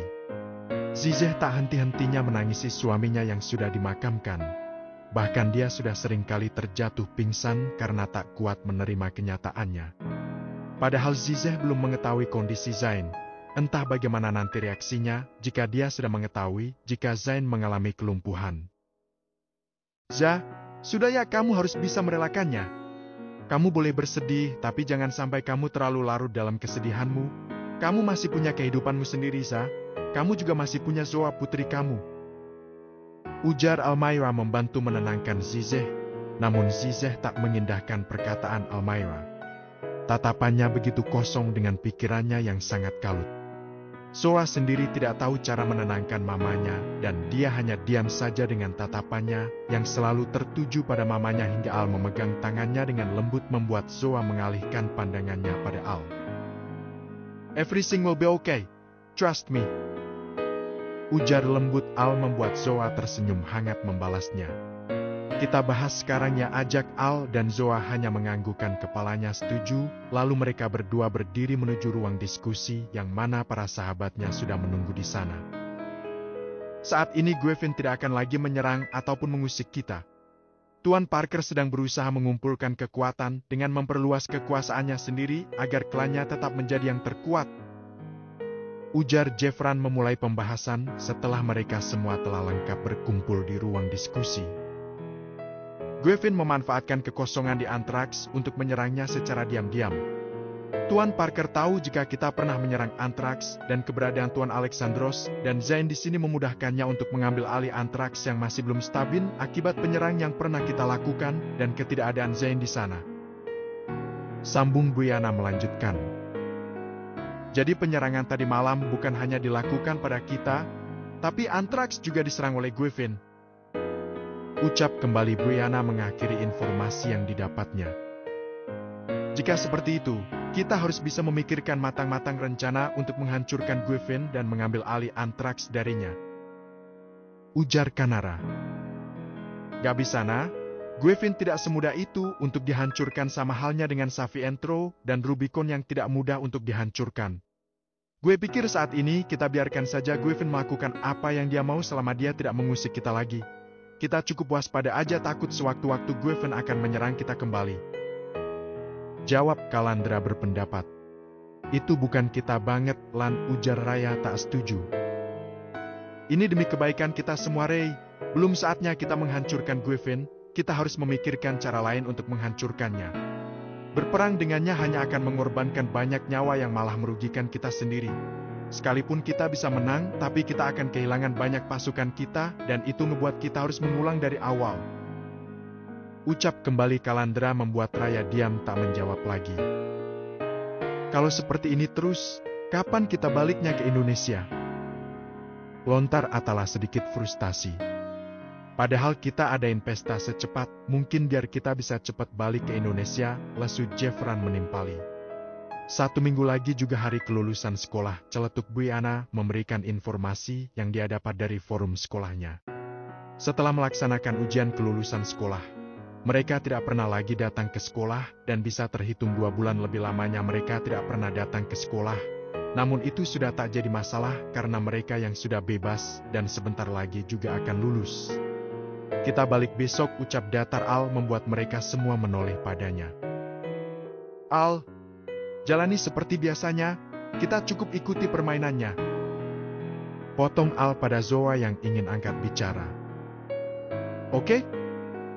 Zizeh tak henti-hentinya menangisi suaminya yang sudah dimakamkan. Bahkan dia sudah seringkali terjatuh pingsan karena tak kuat menerima kenyataannya. Padahal Zizeh belum mengetahui kondisi Zain. Entah bagaimana nanti reaksinya jika dia sudah mengetahui jika Zain mengalami kelumpuhan. Sudah ya, kamu harus bisa merelakannya. Kamu boleh bersedih, tapi jangan sampai kamu terlalu larut dalam kesedihanmu. Kamu masih punya kehidupanmu sendiri, Za. Kamu juga masih punya Zoa putri kamu. Ujar Almaira membantu menenangkan Zizeh, namun Zizeh tak mengindahkan perkataan Almaira. Tatapannya begitu kosong dengan pikirannya yang sangat kalut. Zoa sendiri tidak tahu cara menenangkan mamanya dan dia hanya diam saja dengan tatapannya yang selalu tertuju pada mamanya hingga Al memegang tangannya dengan lembut membuat Zoa mengalihkan pandangannya pada Al. Everything will be okay. Trust me. Ujar lembut Al membuat Zoa tersenyum hangat membalasnya. Kita bahas sekarang ya, ajak Al dan Zoa hanya menganggukkan kepalanya setuju, lalu mereka berdua berdiri menuju ruang diskusi yang mana para sahabatnya sudah menunggu di sana. Saat ini Gwevin tidak akan lagi menyerang ataupun mengusik kita. Tuan Parker sedang berusaha mengumpulkan kekuatan dengan memperluas kekuasaannya sendiri agar klannya tetap menjadi yang terkuat. Ujar Jeffran memulai pembahasan setelah mereka semua telah lengkap berkumpul di ruang diskusi. Gwevin memanfaatkan kekosongan di Anthrax untuk menyerangnya secara diam-diam. Tuan Parker tahu jika kita pernah menyerang Anthrax dan keberadaan Tuan Alexandros dan Zain di sini memudahkannya untuk mengambil alih Anthrax yang masih belum stabil akibat penyerang yang pernah kita lakukan dan ketidakadaan Zain di sana. Sambung Buyana melanjutkan. Jadi penyerangan tadi malam bukan hanya dilakukan pada kita, tapi Anthrax juga diserang oleh Gwevin. Ucap kembali Buyana mengakhiri informasi yang didapatnya. Jika seperti itu, kita harus bisa memikirkan matang-matang rencana untuk menghancurkan Gwevin dan mengambil alih Anthrax darinya. Ujar Kanara. Gak bisa, nah. Gwevin tidak semudah itu untuk dihancurkan sama halnya dengan Savientro dan Rubicon yang tidak mudah untuk dihancurkan. Gue pikir saat ini kita biarkan saja Gwevin melakukan apa yang dia mau selama dia tidak mengusik kita lagi. Kita cukup waspada aja, takut sewaktu-waktu Gwevin akan menyerang kita kembali. Jawab Kalandra berpendapat. Itu bukan kita banget, Lan, ujar Raya tak setuju. Ini demi kebaikan kita semua, Rey. Belum saatnya kita menghancurkan Gwevin. Kita harus memikirkan cara lain untuk menghancurkannya. Berperang dengannya hanya akan mengorbankan banyak nyawa yang malah merugikan kita sendiri. Sekalipun kita bisa menang, tapi kita akan kehilangan banyak pasukan kita, dan itu membuat kita harus mengulang dari awal. Ucap kembali Kalandra membuat Raya diam tak menjawab lagi. Kalau seperti ini terus, kapan kita baliknya ke Indonesia? Lontar Atala sedikit frustasi. Padahal kita adain pesta secepat, mungkin biar kita bisa cepat balik ke Indonesia, lesu Jeffran menimpali. 1 minggu lagi juga hari kelulusan sekolah, celetuk Bu Yana memberikan informasi yang dia dapat dari forum sekolahnya. Setelah melaksanakan ujian kelulusan sekolah, mereka tidak pernah lagi datang ke sekolah dan bisa terhitung 2 bulan lebih lamanya mereka tidak pernah datang ke sekolah. Namun itu sudah tak jadi masalah karena mereka yang sudah bebas dan sebentar lagi juga akan lulus. Kita balik besok, ucap datar Al membuat mereka semua menoleh padanya. Al, jalani seperti biasanya, kita cukup ikuti permainannya. Potong Al pada Zoa yang ingin angkat bicara. Oke?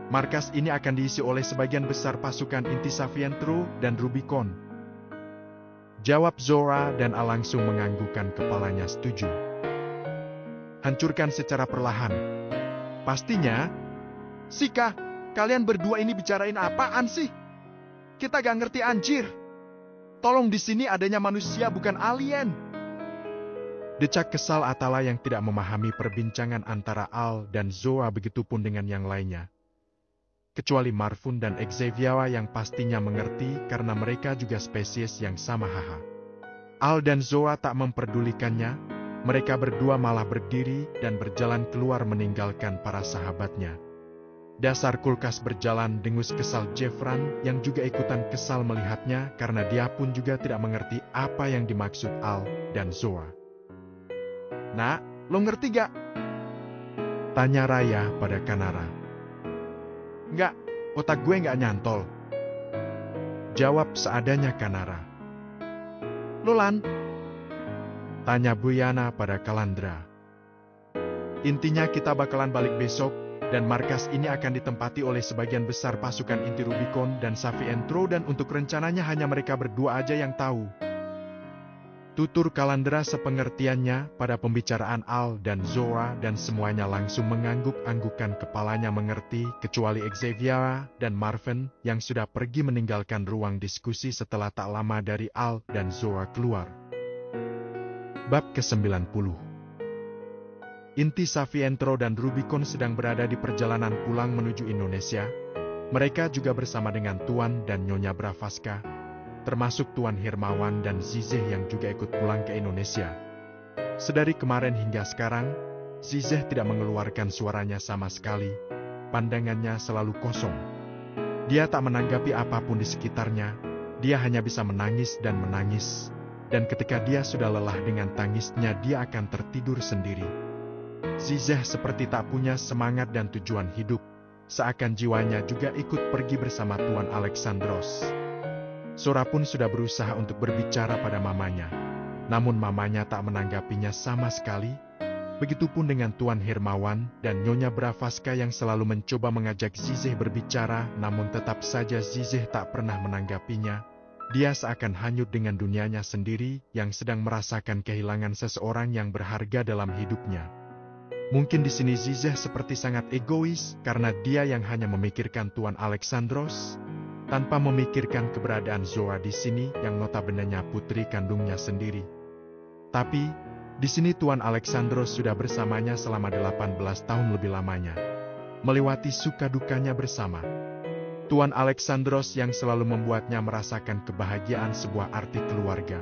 Markas ini akan diisi oleh sebagian besar pasukan inti Savientro dan Rubicon. Jawab Zora dan Al langsung menganggukkan kepalanya setuju. Hancurkan secara perlahan. Pastinya. Sika, kalian berdua ini bicarain apaan sih? Kita gak ngerti anjir. Tolong di sini adanya manusia bukan alien. Decak kesal Atala yang tidak memahami perbincangan antara Al dan Zoa begitupun dengan yang lainnya. Kecuali Marvun dan Xavier yang pastinya mengerti karena mereka juga spesies yang sama haha. Al dan Zoa tak memperdulikannya, mereka berdua malah berdiri dan berjalan keluar meninggalkan para sahabatnya. Dasar kulkas berjalan, dengus kesal Jeffran yang juga ikutan kesal melihatnya karena dia pun juga tidak mengerti apa yang dimaksud Al dan Zoa. Nak, lo ngerti gak? Tanya Raya pada Kanara. Enggak, otak gue enggak nyantol. Jawab seadanya Kanara. Lolan? Tanya Bu Yana pada Kalandra. Intinya kita bakalan balik besok, dan markas ini akan ditempati oleh sebagian besar pasukan inti Rubicon dan Savientro dan untuk rencananya hanya mereka berdua aja yang tahu. Tutur Kalandra sepengertiannya pada pembicaraan Al dan Zoa dan semuanya langsung mengangguk-anggukan kepalanya mengerti kecuali Xavier dan Marvin yang sudah pergi meninggalkan ruang diskusi setelah tak lama dari Al dan Zoa keluar. Bab ke-90. Inti Savientro dan Rubicon sedang berada di perjalanan pulang menuju Indonesia. Mereka juga bersama dengan Tuan dan Nyonya Bravaska, termasuk Tuan Hermawan dan Zizeh yang juga ikut pulang ke Indonesia. Sedari kemarin hingga sekarang, Zizeh tidak mengeluarkan suaranya sama sekali, pandangannya selalu kosong. Dia tak menanggapi apapun di sekitarnya, dia hanya bisa menangis, dan ketika dia sudah lelah dengan tangisnya dia akan tertidur sendiri. Zizeh seperti tak punya semangat dan tujuan hidup, seakan jiwanya juga ikut pergi bersama Tuan Alexandros. Sora pun sudah berusaha untuk berbicara pada mamanya, namun mamanya tak menanggapinya sama sekali. Begitupun dengan Tuan Hermawan dan Nyonya Bravaska yang selalu mencoba mengajak Zizeh berbicara, namun tetap saja Zizeh tak pernah menanggapinya. Dia seakan hanyut dengan dunianya sendiri yang sedang merasakan kehilangan seseorang yang berharga dalam hidupnya. Mungkin di sini Zizeh seperti sangat egois karena dia yang hanya memikirkan Tuan Alexandros, tanpa memikirkan keberadaan Zoa di sini yang notabenenya putri kandungnya sendiri. Tapi, di sini Tuan Alexandros sudah bersamanya selama 18 tahun lebih lamanya. Melewati suka dukanya bersama. Tuan Alexandros yang selalu membuatnya merasakan kebahagiaan sebuah arti keluarga.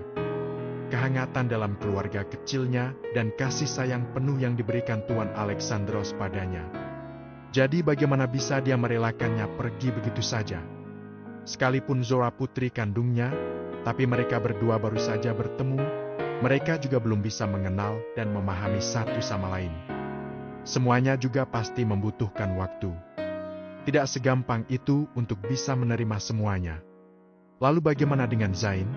Kehangatan dalam keluarga kecilnya dan kasih sayang penuh yang diberikan Tuan Alexandros padanya. Jadi bagaimana bisa dia merelakannya pergi begitu saja? Sekalipun Zoa putri kandungnya, tapi mereka berdua baru saja bertemu, mereka juga belum bisa mengenal dan memahami satu sama lain. Semuanya juga pasti membutuhkan waktu. Tidak segampang itu untuk bisa menerima semuanya. Lalu bagaimana dengan Zain?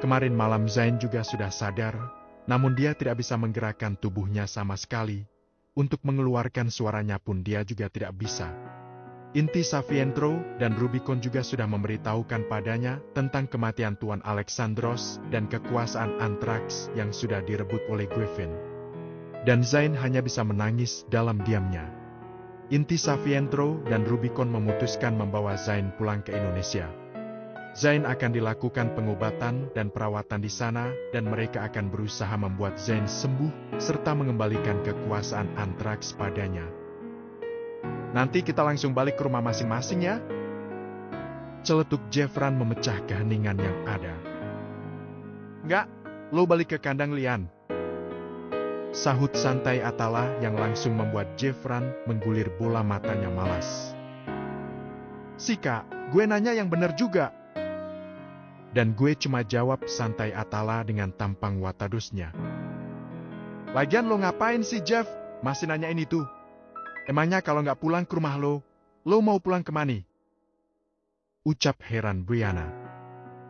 Kemarin malam Zain juga sudah sadar, namun dia tidak bisa menggerakkan tubuhnya sama sekali. Untuk mengeluarkan suaranya pun dia juga tidak bisa. Inti Savientro dan Rubicon juga sudah memberitahukan padanya tentang kematian Tuan Alexandros dan kekuasaan Anthrax yang sudah direbut oleh Griffin. Dan Zain hanya bisa menangis dalam diamnya. Inti Savientro dan Rubicon memutuskan membawa Zain pulang ke Indonesia. Zain akan dilakukan pengobatan dan perawatan di sana, dan mereka akan berusaha membuat Zain sembuh, serta mengembalikan kekuasaan Anthrax padanya. Nanti kita langsung balik ke rumah masing-masing ya? Celetuk Jeffran memecah keheningan yang ada. Enggak, lo balik ke kandang Lian. Sahut santai Atala yang langsung membuat Jeffran menggulir bola matanya malas. Sika, gue nanya yang bener juga. Dan gue cuma jawab santai Atala dengan tampang watadusnya. Lagian lo ngapain sih Jeff? Masih nanyain itu. Emangnya kalau nggak pulang ke rumah lo mau pulang kemana? Ucap heran Brianna.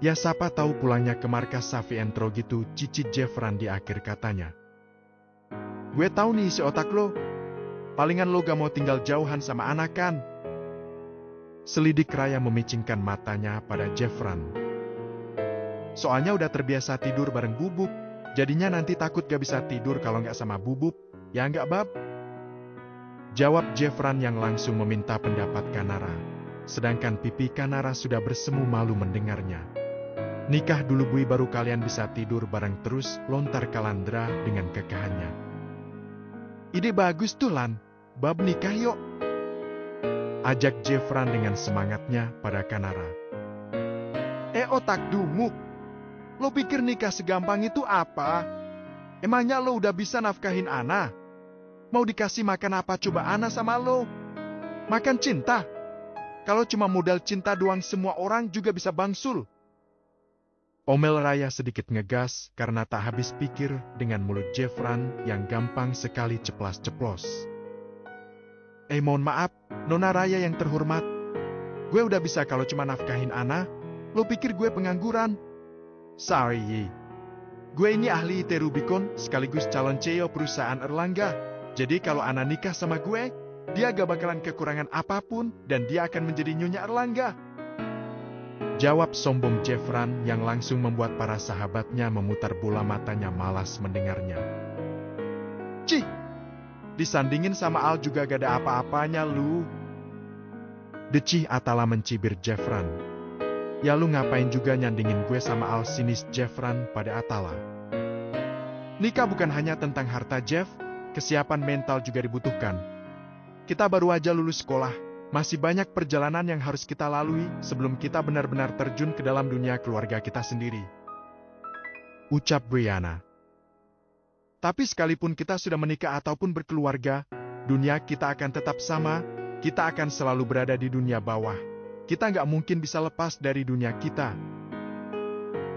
Ya siapa tahu pulangnya ke markas Savientro gitu, cicit Jeffran di akhir katanya. Gue tahu nih isi otak lo. Palingan lo gak mau tinggal jauhan sama anak kan? Selidik Raya memicingkan matanya pada Jeffran. Soalnya udah terbiasa tidur bareng Bubuk, jadinya nanti takut gak bisa tidur kalau nggak sama Bubuk, ya nggak Bab? Jawab Jeffran yang langsung meminta pendapat Kanara, sedangkan pipi Kanara sudah bersemu malu mendengarnya. Nikah dulu Bui baru kalian bisa tidur bareng terus, lontar Kalandra dengan kekahannya. Ide bagus tuh Lan, Bab nikah yuk. Ajak Jeffran dengan semangatnya pada Kanara. Otak dumuk. Lo pikir nikah segampang itu apa? Emangnya lo udah bisa nafkahin Ana? Mau dikasih makan apa coba Ana sama lo? Makan cinta? Kalau cuma modal cinta doang semua orang juga bisa bangsul. Omel Raya sedikit ngegas karena tak habis pikir dengan mulut Jeffran yang gampang sekali ceplas-ceplos. Mohon maaf, Nona Raya yang terhormat. Gue udah bisa kalau cuma nafkahin Ana. Lo pikir gue pengangguran? Sorry. Gue ini ahli IT Rubicon sekaligus calon CEO perusahaan Erlangga. Jadi kalau Ana nikah sama gue, dia gak bakalan kekurangan apapun dan dia akan menjadi Nyonya Erlangga. Jawab sombong Jeffran yang langsung membuat para sahabatnya memutar bola matanya malas mendengarnya. Cih, disandingin sama Al juga gak ada apa-apanya lu. Decih Atala mencibir Jeffran. Ya lu ngapain juga nyandingin gue sama Al, sinis Jeffran pada Atala. Nikah bukan hanya tentang harta Jeff, kesiapan mental juga dibutuhkan. Kita baru aja lulus sekolah, masih banyak perjalanan yang harus kita lalui sebelum kita benar-benar terjun ke dalam dunia keluarga kita sendiri. Ucap Brianna. Tapi sekalipun kita sudah menikah ataupun berkeluarga, dunia kita akan tetap sama, kita akan selalu berada di dunia bawah. Kita nggak mungkin bisa lepas dari dunia kita.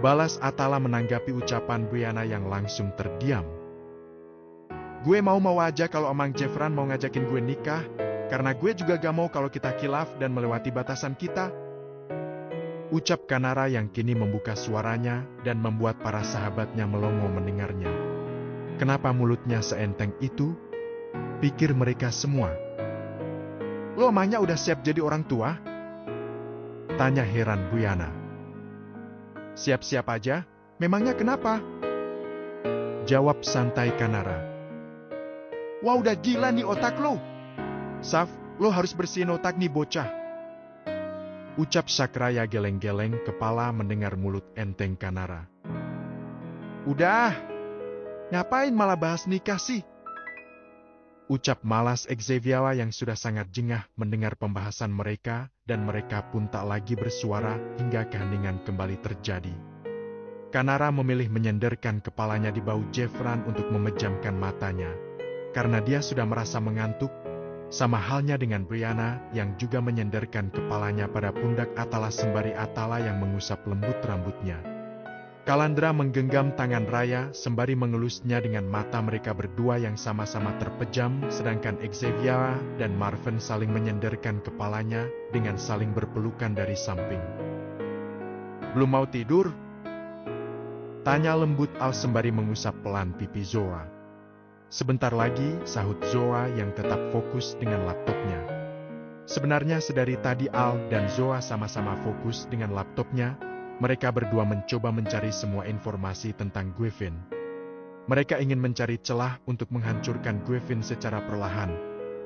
Balas Atala menanggapi ucapan Brianna yang langsung terdiam. Gue mau aja kalau Amang Jeffran mau ngajakin gue nikah, karena gue juga gak mau kalau kita khilaf dan melewati batasan kita. Ucap Kanara yang kini membuka suaranya dan membuat para sahabatnya melongo mendengarnya. Kenapa mulutnya seenteng itu? Pikir mereka semua. Lo emangnya udah siap jadi orang tua? Tanya heran Brianna. Siap-siap aja, memangnya kenapa? Jawab santai Kanara. Wah udah gila nih otak lo. Saf, lo harus bersihin otak nih bocah. Ucap Sakraya geleng-geleng kepala mendengar mulut enteng Kanara. Udah, ngapain malah bahas nikah sih? Ucap malas Xaviera yang sudah sangat jengah mendengar pembahasan mereka, dan mereka pun tak lagi bersuara hingga keheningan kembali terjadi. Kanara memilih menyenderkan kepalanya di bahu Jeffran untuk memejamkan matanya, karena dia sudah merasa mengantuk, sama halnya dengan Brianna yang juga menyenderkan kepalanya pada pundak Atala sembari Atala yang mengusap lembut rambutnya. Kalandra menggenggam tangan Raya sembari mengelusnya dengan mata mereka berdua yang sama-sama terpejam, sedangkan Xaviera dan Marvin saling menyenderkan kepalanya dengan saling berpelukan dari samping. Belum mau tidur? Tanya lembut Al sembari mengusap pelan pipi Zora. Sebentar lagi, sahut Zora yang tetap fokus dengan laptopnya. Sebenarnya sedari tadi Al dan Zora sama-sama fokus dengan laptopnya. Mereka berdua mencoba mencari semua informasi tentang Gwyneth. Mereka ingin mencari celah untuk menghancurkan Gwyneth secara perlahan.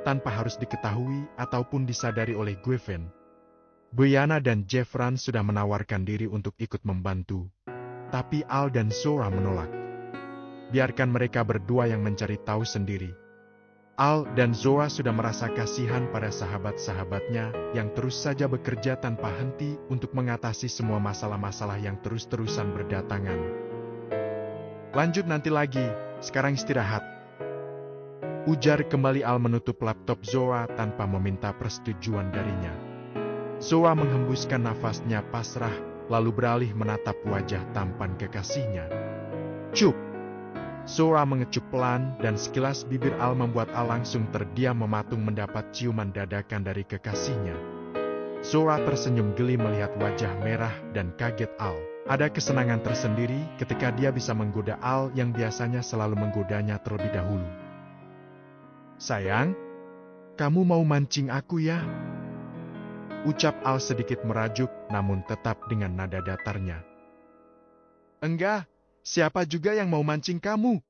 tanpa harus diketahui ataupun disadari oleh Gwen. Brianna dan Jeffran sudah menawarkan diri untuk ikut membantu, tapi Al dan Zora menolak. Biarkan mereka berdua yang mencari tahu sendiri. Al dan Zora sudah merasa kasihan pada sahabat-sahabatnya yang terus saja bekerja tanpa henti untuk mengatasi semua masalah-masalah yang terus-terusan berdatangan. Lanjut nanti lagi, sekarang istirahat. Ujar kembali Al menutup laptop Zora tanpa meminta persetujuan darinya. Zora menghembuskan nafasnya pasrah, lalu beralih menatap wajah tampan kekasihnya. Cuk! Zora mengecup pelan dan sekilas bibir Al membuat Al langsung terdiam mematung mendapat ciuman dadakan dari kekasihnya. Zora tersenyum geli melihat wajah merah dan kaget Al. Ada kesenangan tersendiri ketika dia bisa menggoda Al yang biasanya selalu menggodanya terlebih dahulu. Sayang, kamu mau mancing aku ya? Ucap Al sedikit merajuk namun tetap dengan nada datarnya. Enggak, siapa juga yang mau mancing kamu?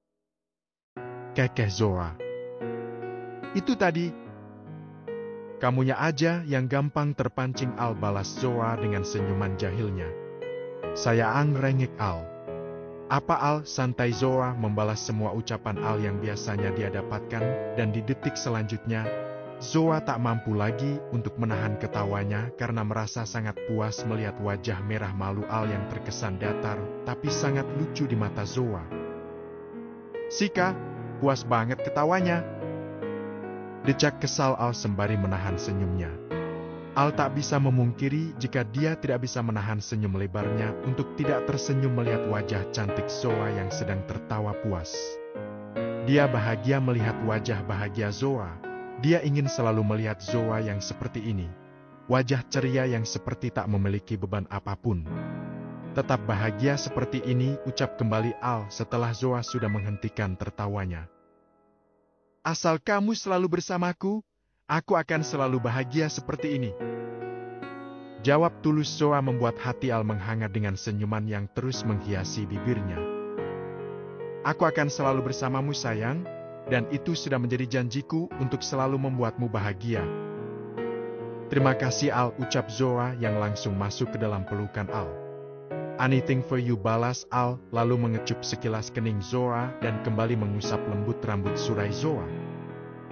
Kekeh Zora. Itu tadi. Kamunya aja yang gampang terpancing, Al balas Zora dengan senyuman jahilnya. Saya ngerengek Al. Apa Al? Santai Zora membalas semua ucapan Al yang biasanya dia dapatkan, dan di detik selanjutnya, Zora tak mampu lagi untuk menahan ketawanya karena merasa sangat puas melihat wajah merah malu Al yang terkesan datar, tapi sangat lucu di mata Zora. Sika, puas banget ketawanya. Decak kesal Al sembari menahan senyumnya. Al tak bisa memungkiri jika dia tidak bisa menahan senyum lebarnya untuk tidak tersenyum melihat wajah cantik Zora yang sedang tertawa puas. Dia bahagia melihat wajah bahagia Zora. Dia ingin selalu melihat Zora yang seperti ini. Wajah ceria yang seperti tak memiliki beban apapun. Tetap bahagia seperti ini, ucap kembali Al setelah Zora sudah menghentikan tertawanya. Asal kamu selalu bersamaku, aku akan selalu bahagia seperti ini. Jawab tulus Zora membuat hati Al menghangat dengan senyuman yang terus menghiasi bibirnya. Aku akan selalu bersamamu sayang, dan itu sudah menjadi janjiku untuk selalu membuatmu bahagia. Terima kasih Al, ucap Zora yang langsung masuk ke dalam pelukan Al. Anything for you, balas Al, lalu mengecup sekilas kening Zora dan kembali mengusap lembut rambut surai Zora.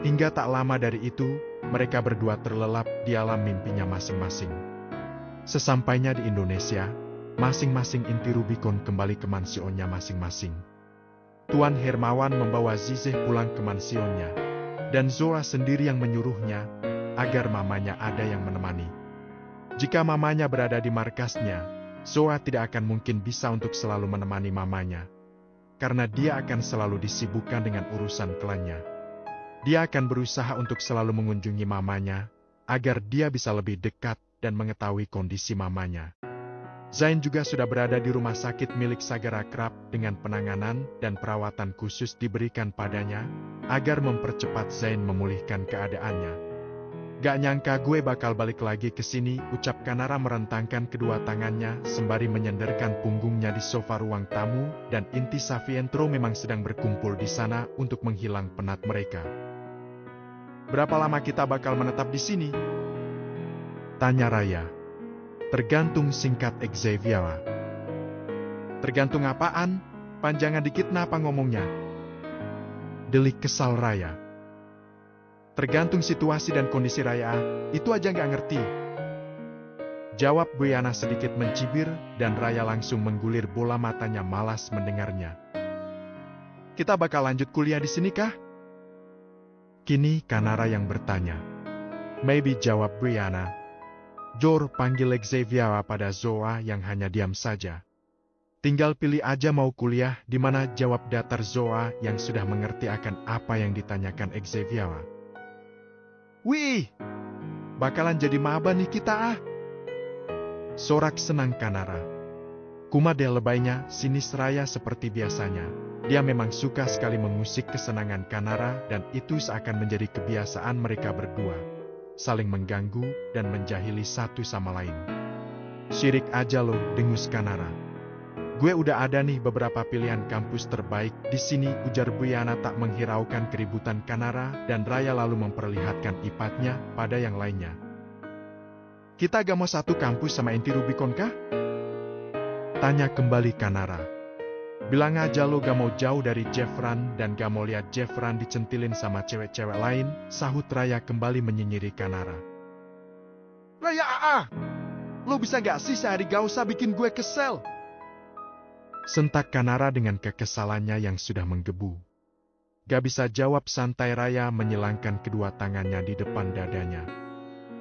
Hingga tak lama dari itu, mereka berdua terlelap di alam mimpinya masing-masing. Sesampainya di Indonesia, masing-masing inti Rubicon kembali ke mansionnya masing-masing. Tuan Hermawan membawa Zizeh pulang ke mansionnya, dan Zora sendiri yang menyuruhnya agar mamanya ada yang menemani. Jika mamanya berada di markasnya, Zora tidak akan mungkin bisa untuk selalu menemani mamanya, karena dia akan selalu disibukkan dengan urusan klannya. Dia akan berusaha untuk selalu mengunjungi mamanya, agar dia bisa lebih dekat dan mengetahui kondisi mamanya. Zain juga sudah berada di rumah sakit milik Sagara Krab dengan penanganan dan perawatan khusus diberikan padanya, agar mempercepat Zain memulihkan keadaannya. Gak nyangka gue bakal balik lagi ke sini, ucap Kanara merentangkan kedua tangannya sembari menyenderkan punggungnya di sofa ruang tamu, dan inti Savientro memang sedang berkumpul di sana untuk menghilang penat mereka. Berapa lama kita bakal menetap di sini? Tanya Raya. Tergantung, singkat Xavier. Tergantung apaan? Panjangan dikit napa ngomongnya? Delik kesal Raya. Tergantung situasi dan kondisi Raya, itu aja nggak ngerti. Jawab Brianna sedikit mencibir, dan Raya langsung menggulir bola matanya malas mendengarnya. Kita bakal lanjut kuliah di sini kah? Kini Kanara yang bertanya. Maybe, jawab Brianna. Jor, panggil Xavier pada Zora yang hanya diam saja. Tinggal pilih aja mau kuliah di mana, jawab datar Zora yang sudah mengerti akan apa yang ditanyakan Xavier. Wih, bakalan jadi maba nih kita ah. Sorak senang Kanara. Kumade lebaynya, sinis Raya seperti biasanya. Dia memang suka sekali mengusik kesenangan Kanara dan itu seakan menjadi kebiasaan mereka berdua. Saling mengganggu dan menjahili satu sama lain. Syirik aja loh, dengus Kanara. Gue udah ada nih beberapa pilihan kampus terbaik di sini, ujar Brianna tak menghiraukan keributan Kanara dan Raya lalu memperlihatkan ipatnya pada yang lainnya. Kita gak mau satu kampus sama inti Rubicon kah? Tanya kembali Kanara. Bilang aja lo gak mau jauh dari Jeffran dan gak mau lihat Jeffran dicentilin sama cewek-cewek lain, sahut Raya kembali menyinyiri Kanara. Raya, lo bisa gak sih sehari gak usah bikin gue kesel? Sentak Kanara dengan kekesalannya yang sudah menggebu. Gak bisa jawab, santai Raya menyilangkan kedua tangannya di depan dadanya.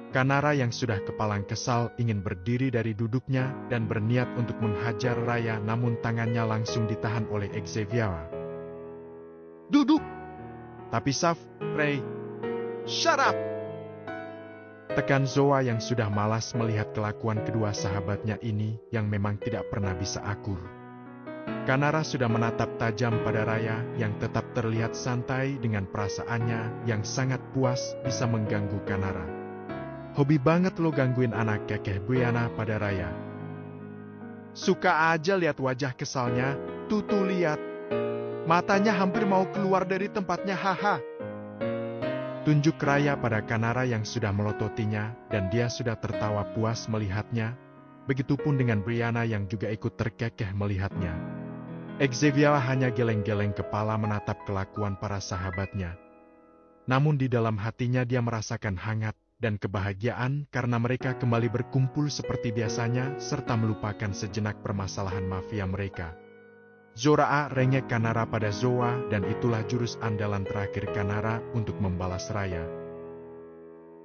Kanara yang sudah kepalang kesal ingin berdiri dari duduknya dan berniat untuk menghajar Raya, namun tangannya langsung ditahan oleh Xavier. Duduk! Tapi Saf, Ray, shut up! Tekan Zoa yang sudah malas melihat kelakuan kedua sahabatnya ini yang memang tidak pernah bisa akur. Kanara sudah menatap tajam pada Raya yang tetap terlihat santai dengan perasaannya yang sangat puas bisa mengganggu Kanara. Hobi banget lo gangguin anak kekeh Brianna pada Raya. Suka aja lihat wajah kesalnya, tuh lihat. Matanya hampir mau keluar dari tempatnya, haha. Tunjuk Raya pada Kanara yang sudah melototinya dan dia sudah tertawa puas melihatnya. Begitupun dengan Brianna yang juga ikut terkekeh melihatnya. Xavier hanya geleng-geleng kepala menatap kelakuan para sahabatnya. Namun di dalam hatinya dia merasakan hangat dan kebahagiaan karena mereka kembali berkumpul seperti biasanya serta melupakan sejenak permasalahan mafia mereka. Zora rengek Kanara pada Zoa dan itulah jurus andalan terakhir Kanara untuk membalas Raya.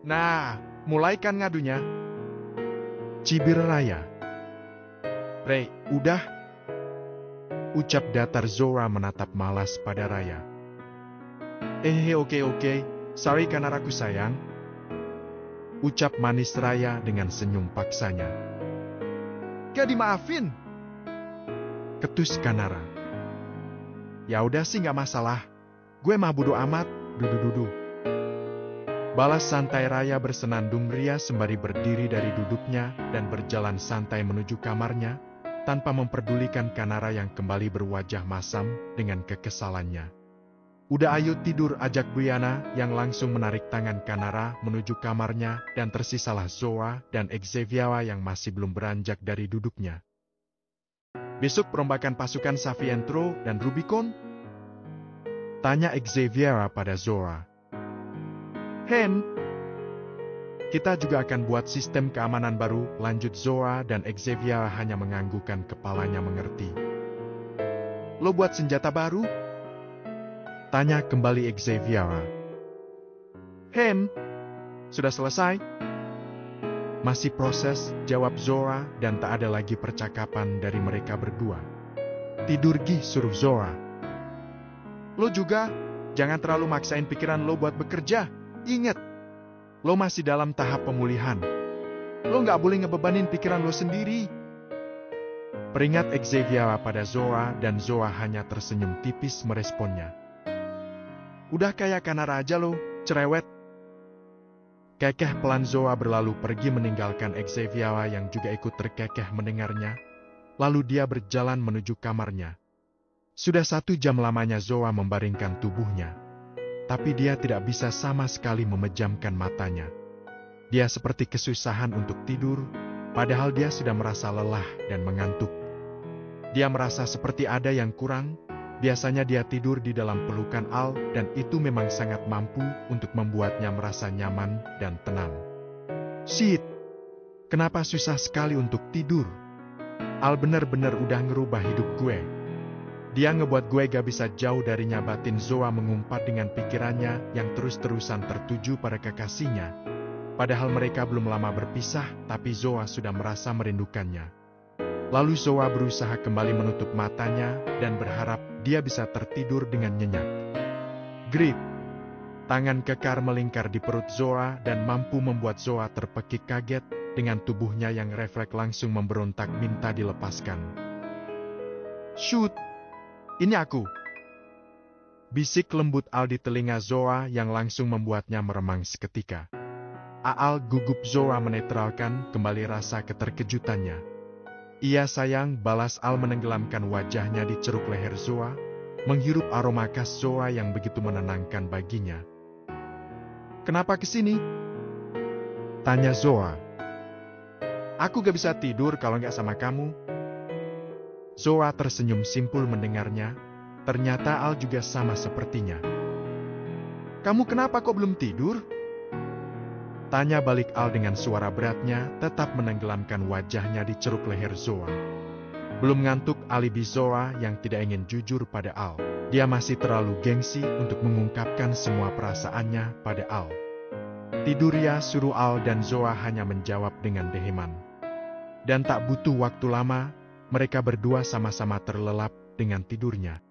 Nah, mulai kan ngadunya? Cibir Raya. Ray, udah? Ucap datar Zora menatap malas pada Raya. Oke. Sorry Kanaraku sayang. Ucap manis Raya dengan senyum paksanya. Gak dimaafin? Ketus Kanara. Ya udah sih gak masalah. Gue mah bodo amat, dudu. Balas santai Raya bersenandung ria sembari berdiri dari duduknya dan berjalan santai menuju kamarnya, tanpa memperdulikan Kanara yang kembali berwajah masam dengan kekesalannya. Udah ayo tidur, ajak Brianna yang langsung menarik tangan Kanara menuju kamarnya dan tersisalah Zoa dan Xavier yang masih belum beranjak dari duduknya. Besok perombakan pasukan Savientro dan Rubicon? Tanya Xavier pada Zoa. Hen, kita juga akan buat sistem keamanan baru, lanjut Zoa dan Xavier hanya menganggukkan kepalanya mengerti. Lo buat senjata baru? Tanya kembali Xavier. Hen, sudah selesai? Masih proses, jawab Zoa dan tak ada lagi percakapan dari mereka berdua. Tidur Gi, suruh Zoa. Lo juga, jangan terlalu maksain pikiran lo buat bekerja. Ingat, lo masih dalam tahap pemulihan. Lo nggak boleh ngebebanin pikiran lo sendiri. Peringat Xavier pada Zoa dan Zoa hanya tersenyum tipis meresponnya. Udah kayak Kanara aja lo, cerewet. Kekeh pelan Zoa berlalu pergi meninggalkan Xavier yang juga ikut terkekeh mendengarnya. Lalu dia berjalan menuju kamarnya. Sudah 1 jam lamanya Zoa membaringkan tubuhnya. Tapi dia tidak bisa sama sekali memejamkan matanya. Dia seperti kesusahan untuk tidur, padahal dia sudah merasa lelah dan mengantuk. Dia merasa seperti ada yang kurang. Biasanya dia tidur di dalam pelukan Al dan itu memang sangat mampu untuk membuatnya merasa nyaman dan tenang. Shit, kenapa susah sekali untuk tidur? Al benar-benar udah ngerubah hidup gue. Dia ngebuat gue gak bisa jauh darinya, batin Zoa mengumpat dengan pikirannya yang terus-terusan tertuju pada kekasihnya. Padahal mereka belum lama berpisah, tapi Zoa sudah merasa merindukannya. Lalu Zoa berusaha kembali menutup matanya dan berharap dia bisa tertidur dengan nyenyak. Grip. Tangan kekar melingkar di perut Zoa dan mampu membuat Zoa terpekik kaget dengan tubuhnya yang refleks langsung memberontak minta dilepaskan. Shoot! Ini aku. Bisik lembut Al di telinga Zoa yang langsung membuatnya meremang seketika. Al gugup Zoa menetralkan kembali rasa keterkejutannya. Iya sayang, balas Al menenggelamkan wajahnya di ceruk leher Zoa, menghirup aroma khas Zoa yang begitu menenangkan baginya. Kenapa kesini? Tanya Zoa. Aku gak bisa tidur kalau gak sama kamu. Zoa tersenyum simpul mendengarnya, ternyata Al juga sama sepertinya. Kamu kenapa kok belum tidur? Tanya balik Al dengan suara beratnya, tetap menenggelamkan wajahnya di ceruk leher Zoa. Belum ngantuk alibi Zoa yang tidak ingin jujur pada Al. Dia masih terlalu gengsi untuk mengungkapkan semua perasaannya pada Al. Tidur ya, suruh Al, dan Zoa hanya menjawab dengan deheman. Dan tak butuh waktu lama, mereka berdua sama-sama terlelap dengan tidurnya.